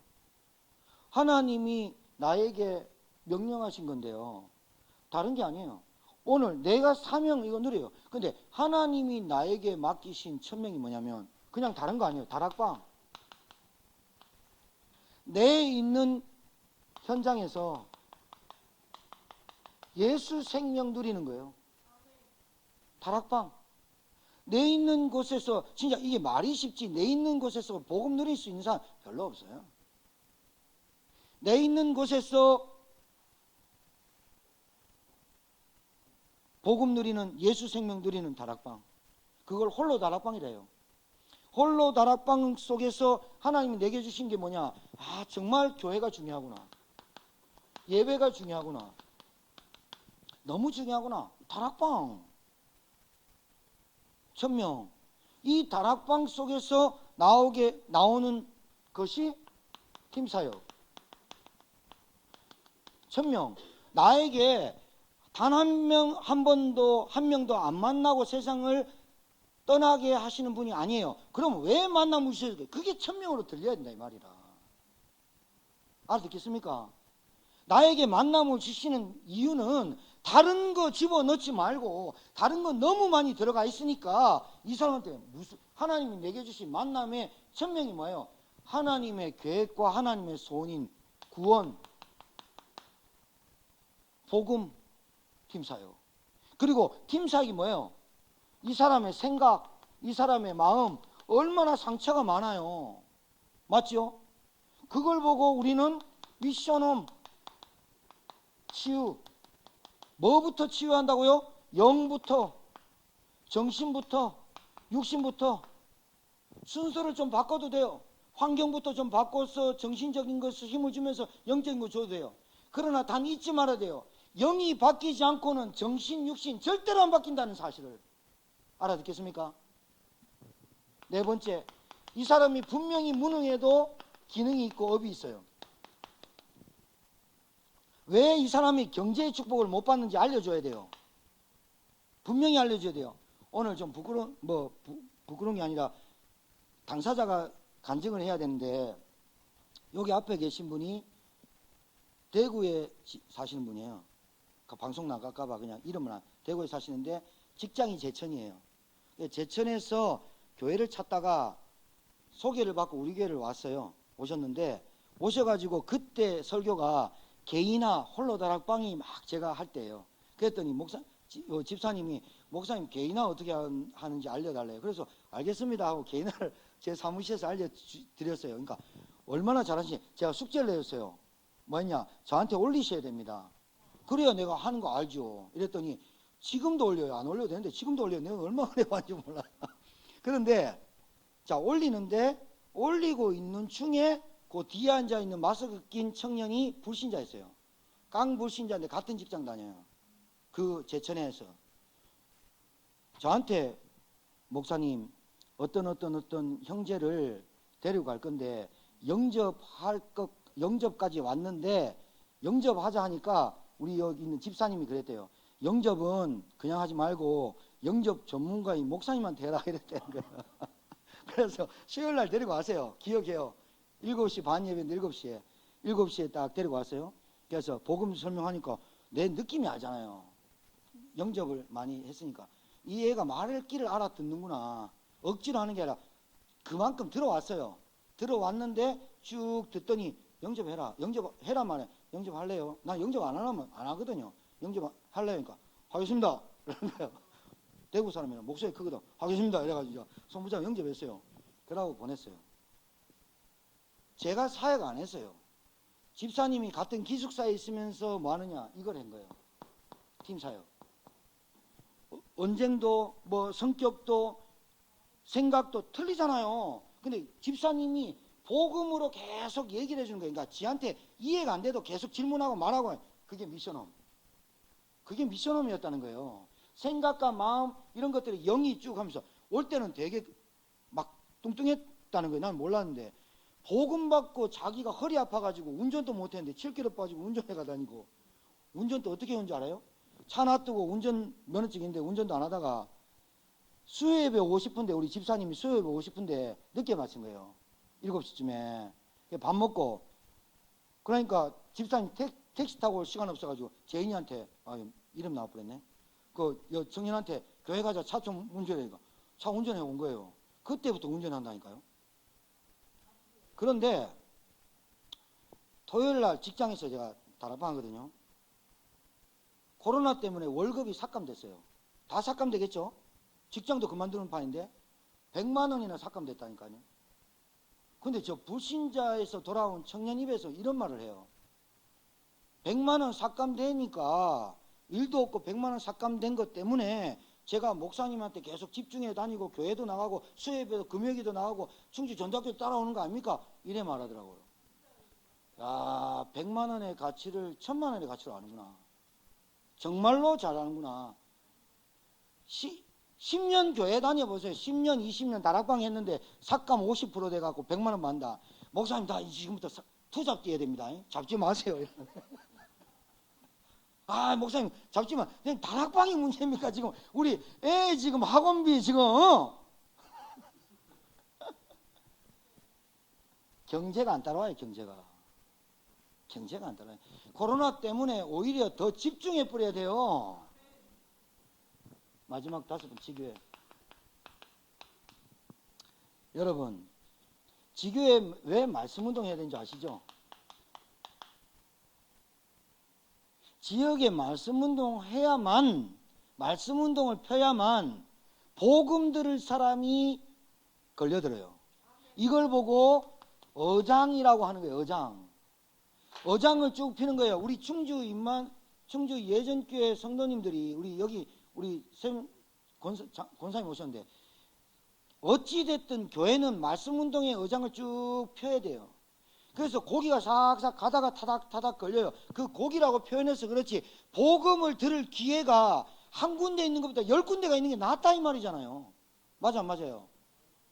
하나님이 나에게 명령하신 건데요. 다른 게 아니에요. 오늘 내가 사명 이거 누려요. 근데 하나님이 나에게 맡기신 천명이 뭐냐면 그냥 다른 거 아니에요. 다락방. 내 있는 현장에서 예수 생명 누리는 거예요. 다락방. 내 있는 곳에서 진짜 이게 말이 쉽지 내 있는 곳에서 복음 누릴 수 있는 사람 별로 없어요. 내 있는 곳에서 복음 누리는, 예수 생명 누리는 다락방, 그걸 홀로 다락방이래요. 홀로 다락방 속에서 하나님이 내게 주신 게 뭐냐? 아, 정말 교회가 중요하구나, 예배가 중요하구나, 너무 중요하구나. 다락방 1000명, 이 다락방 속에서 나오는 것이 팀사역. 1000명, 나에게 단 한 명도 안 만나고 세상을 떠나게 하시는 분이 아니에요. 그럼 왜 만남을 주셔야 돼요? 그게 1000명으로 들려야 된다 이 말이라. 알아듣겠습니까? 나에게 만남을 주시는 이유는 다른 거 집어넣지 말고, 다른 거 너무 많이 들어가 있으니까 이 사람한테 하나님이 내게 주신 만남의 1000명이 뭐예요? 하나님의 계획과 하나님의 소원인 구원, 복음, 팀사역. 그리고 팀사역이 뭐예요? 이 사람의 생각, 이 사람의 마음, 얼마나 상처가 많아요. 맞죠? 그걸 보고 우리는 미션홈 치유. 뭐부터 치유한다고요? 영부터, 정신부터, 육신부터. 순서를 좀 바꿔도 돼요. 환경부터 좀 바꿔서 정신적인 것을 힘을 주면서 영적인 거 줘도 돼요. 그러나 단 잊지 말아야 돼요. 영이 바뀌지 않고는 정신, 육신 절대로 안 바뀐다는 사실을 알아듣겠습니까? 네 번째, 이 사람이 분명히 무능해도 기능이 있고 업이 있어요. 왜 이 사람이 경제의 축복을 못 받는지 알려줘야 돼요. 분명히 알려줘야 돼요. 오늘 좀 부끄러운 게 아니라 당사자가 간증을 해야 되는데, 여기 앞에 계신 분이 대구에 사시는 분이에요. 방송 나갈까봐 그냥 이름은 대구에 사시는데 직장이 제천이에요. 제천에서 교회를 찾다가 소개를 받고 우리 교회를 왔어요. 오셨는데, 오셔가지고 그때 설교가 개인화 홀로 다락방이 막 제가 할 때예요. 그랬더니 집사님이 목사님 개인화 어떻게 하는지 알려달래요. 그래서 알겠습니다 하고 개인화를 제 사무실에서 알려드렸어요. 그러니까 얼마나 잘하시는지 제가 숙제를 내줬어요. 뭐냐, 저한테 올리셔야 됩니다. 그래야 내가 하는 거 알죠. 이랬더니 지금도 올려요. 안 올려도 되는데 지금도 올려요. 내가 얼마나 해봤는지 몰라요. 그런데 자, 올리고 있는 중에 그 뒤에 앉아있는 마스크 낀 청년이 불신자였어요. 깡불신자인데 같은 직장 다녀요. 그 제천에서 저한테 목사님 어떤 형제를 데리고 갈 건데 영접까지 왔는데 영접하자 하니까 우리 여기 있는 집사님이 그랬대요. 영접은 그냥 하지 말고 영접 전문가인 목사님한테 해라 이랬다는 거예요. 그래서 수요일날 데리고 가세요. 기억해요. 7시 반 예배인데 7시에 딱 데리고 왔어요. 그래서 복음 설명하니까 내 느낌이 알잖아요. 영접을 많이 했으니까 이 애가 말할 길을 알아듣는구나. 억지로 하는 게 아니라 그만큼 들어왔어요. 들어왔는데 쭉 듣더니 영접해라 말해. 영접할래요? 나 영접 안 하면 안 하거든요. 영접할래요? 그러니까 하겠습니다. 그러는 거예요. 대구 사람이라 목소리 크거든. 하겠습니다. 이래가지고 송부장 영접했어요. 그러고 보냈어요. 제가 사역 안 했어요. 집사님이 같은 기숙사에 있으면서 뭐 하느냐 이걸 한 거예요. 팀 사역. 언쟁도 뭐 성격도 생각도 틀리잖아요. 근데 집사님이 복음으로 계속 얘기를 해주는 거예요. 그러니까 지한테 이해가 안 돼도 계속 질문하고 말하고, 그게 미션홈. 그게 미션홈이었다는 거예요. 생각과 마음 이런 것들이 영이 쭉 하면서 올 때는 되게 막 뚱뚱했다는 거예요. 난 몰랐는데 복음 받고 자기가 허리 아파가지고 운전도 못했는데 7kg 빠지고 운전해가 다니고, 운전도 어떻게 해온 줄 알아요? 차 놔두고 운전 면허증인데 운전도 안 하다가 수요예배 오고 싶은데, 우리 집사님이 수요예배 오고 싶은데 늦게 마친 거예요. 7시쯤에 밥 먹고. 그러니까 집사님 택시 타고 올 시간 없어가지고 제인이한테 이름 나와버렸네. 그 청년한테 교회 가자, 차 좀 운전해니까 차 운전해 온 거예요. 그때부터 운전한다니까요. 그런데 토요일날 직장에서 제가 다락방 하거든요. 코로나 때문에 월급이 삭감됐어요. 다 삭감되겠죠? 직장도 그만두는 판인데 100만 원이나 삭감됐다니까요. 근데 저 불신자에서 돌아온 청년 입에서 이런 말을 해요. 100만 원 삭감되니까 일도 없고 100만 원 삭감된 것 때문에 제가 목사님한테 계속 집중해 다니고 교회도 나가고 수협에도 금요기도 나가고 충주 전도학교 따라오는 거 아닙니까? 이래 말하더라고요. 야, 100만 원의 가치를 1000만 원의 가치로 아는구나. 정말로 잘하는구나. 10년 교회 다녀보세요. 10년, 20년 다락방 했는데 삭감 50% 돼갖고 100만 원 받는다. 목사님 다 지금부터 투잡 뛰어야 됩니다. 잡지 마세요. 아, 목사님 잡지만 그냥 다락방이 문제입니까? 지금 우리 애 지금 학원비 지금 경제가 안 따라와요. 경제가 안 따라와요. 코로나 때문에 오히려 더 집중해 버려야 돼요. 마지막 5번 지교회. 여러분, 지교회 왜 말씀운동 해야 되는지 아시죠? 지역에 말씀운동 해야만, 말씀운동을 펴야만 복음 들을 사람이 걸려들어요. 이걸 보고 어장이라고 하는 거예요. 어장을 쭉 피는 거예요. 우리 충주 예전교회 성도님들이 우리 권사님 오셨는데 어찌됐든 교회는 말씀운동의 어장을 쭉 펴야 돼요. 그래서 고기가 싹싹 가다가 타닥타닥 걸려요. 그 고기라고 표현해서 그렇지 복음을 들을 기회가 한 군데 있는 것보다 10군데가 있는 게 낫다 이 말이잖아요. 맞아 안 맞아요?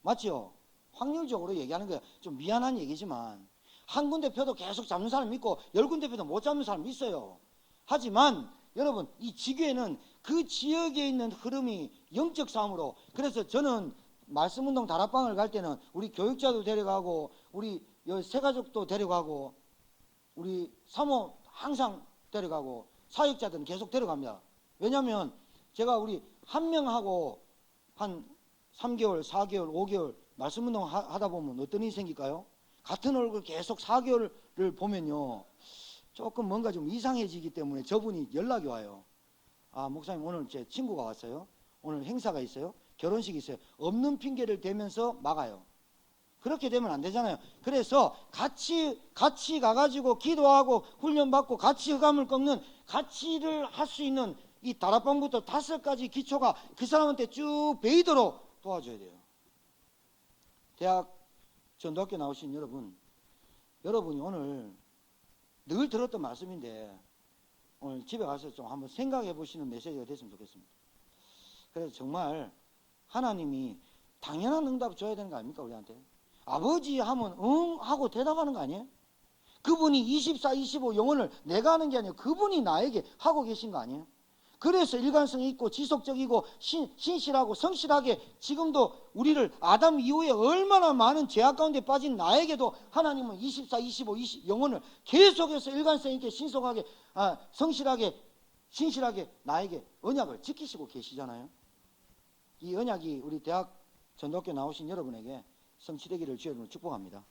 맞죠? 확률적으로 얘기하는 거예요. 좀 미안한 얘기지만 한 군데 펴도 계속 잡는 사람이 있고 10군데 펴도 못 잡는 사람이 있어요. 하지만 여러분 이 지교회는 그 지역에 있는 흐름이 영적 싸움으로, 그래서 저는 말씀운동 다락방을 갈 때는 우리 교육자도 데려가고 우리 새가족도 데려가고 우리 사모 항상 데려가고 사역자들은 계속 데려갑니다. 왜냐하면 제가 우리 한 명하고 한 3개월, 4개월, 5개월 말씀운동 하다 보면 어떤 일이 생길까요? 같은 얼굴 계속 4개월을 보면요 조금 뭔가 좀 이상해지기 때문에 저분이 연락이 와요. 아, 목사님 오늘 제 친구가 왔어요. 오늘 행사가 있어요. 결혼식이 있어요. 없는 핑계를 대면서 막아요. 그렇게 되면 안 되잖아요. 그래서 같이 가가지고 기도하고 훈련받고 같이 흑암을 꺾는 같이를 할 수 있는 이 다락방부터 5가지 기초가 그 사람한테 쭉 배이도록 도와줘야 돼요. 대학 전도학교 나오신 여러분이 오늘 늘 들었던 말씀인데 오늘 집에 가서 좀 한번 생각해 보시는 메시지가 됐으면 좋겠습니다. 그래서 정말 하나님이 당연한 응답 줘야 되는 거 아닙니까? 우리한테 아버지 하면 응 하고 대답하는 거 아니에요? 그분이 24, 25 영혼을 내가 하는 게 아니에요. 그분이 나에게 하고 계신 거 아니에요? 그래서 일관성이 있고 지속적이고 신실하고 성실하게 지금도 우리를 아담 이후에 얼마나 많은 죄악 가운데 빠진 나에게도 하나님은 24, 25, 20 영혼을 계속해서 일관성 있게 신속하게 성실하게 신실하게 나에게 언약을 지키시고 계시잖아요. 이 언약이 우리 대학 전도학교 나오신 여러분에게 성취되기를 주의 이름으로 축복합니다.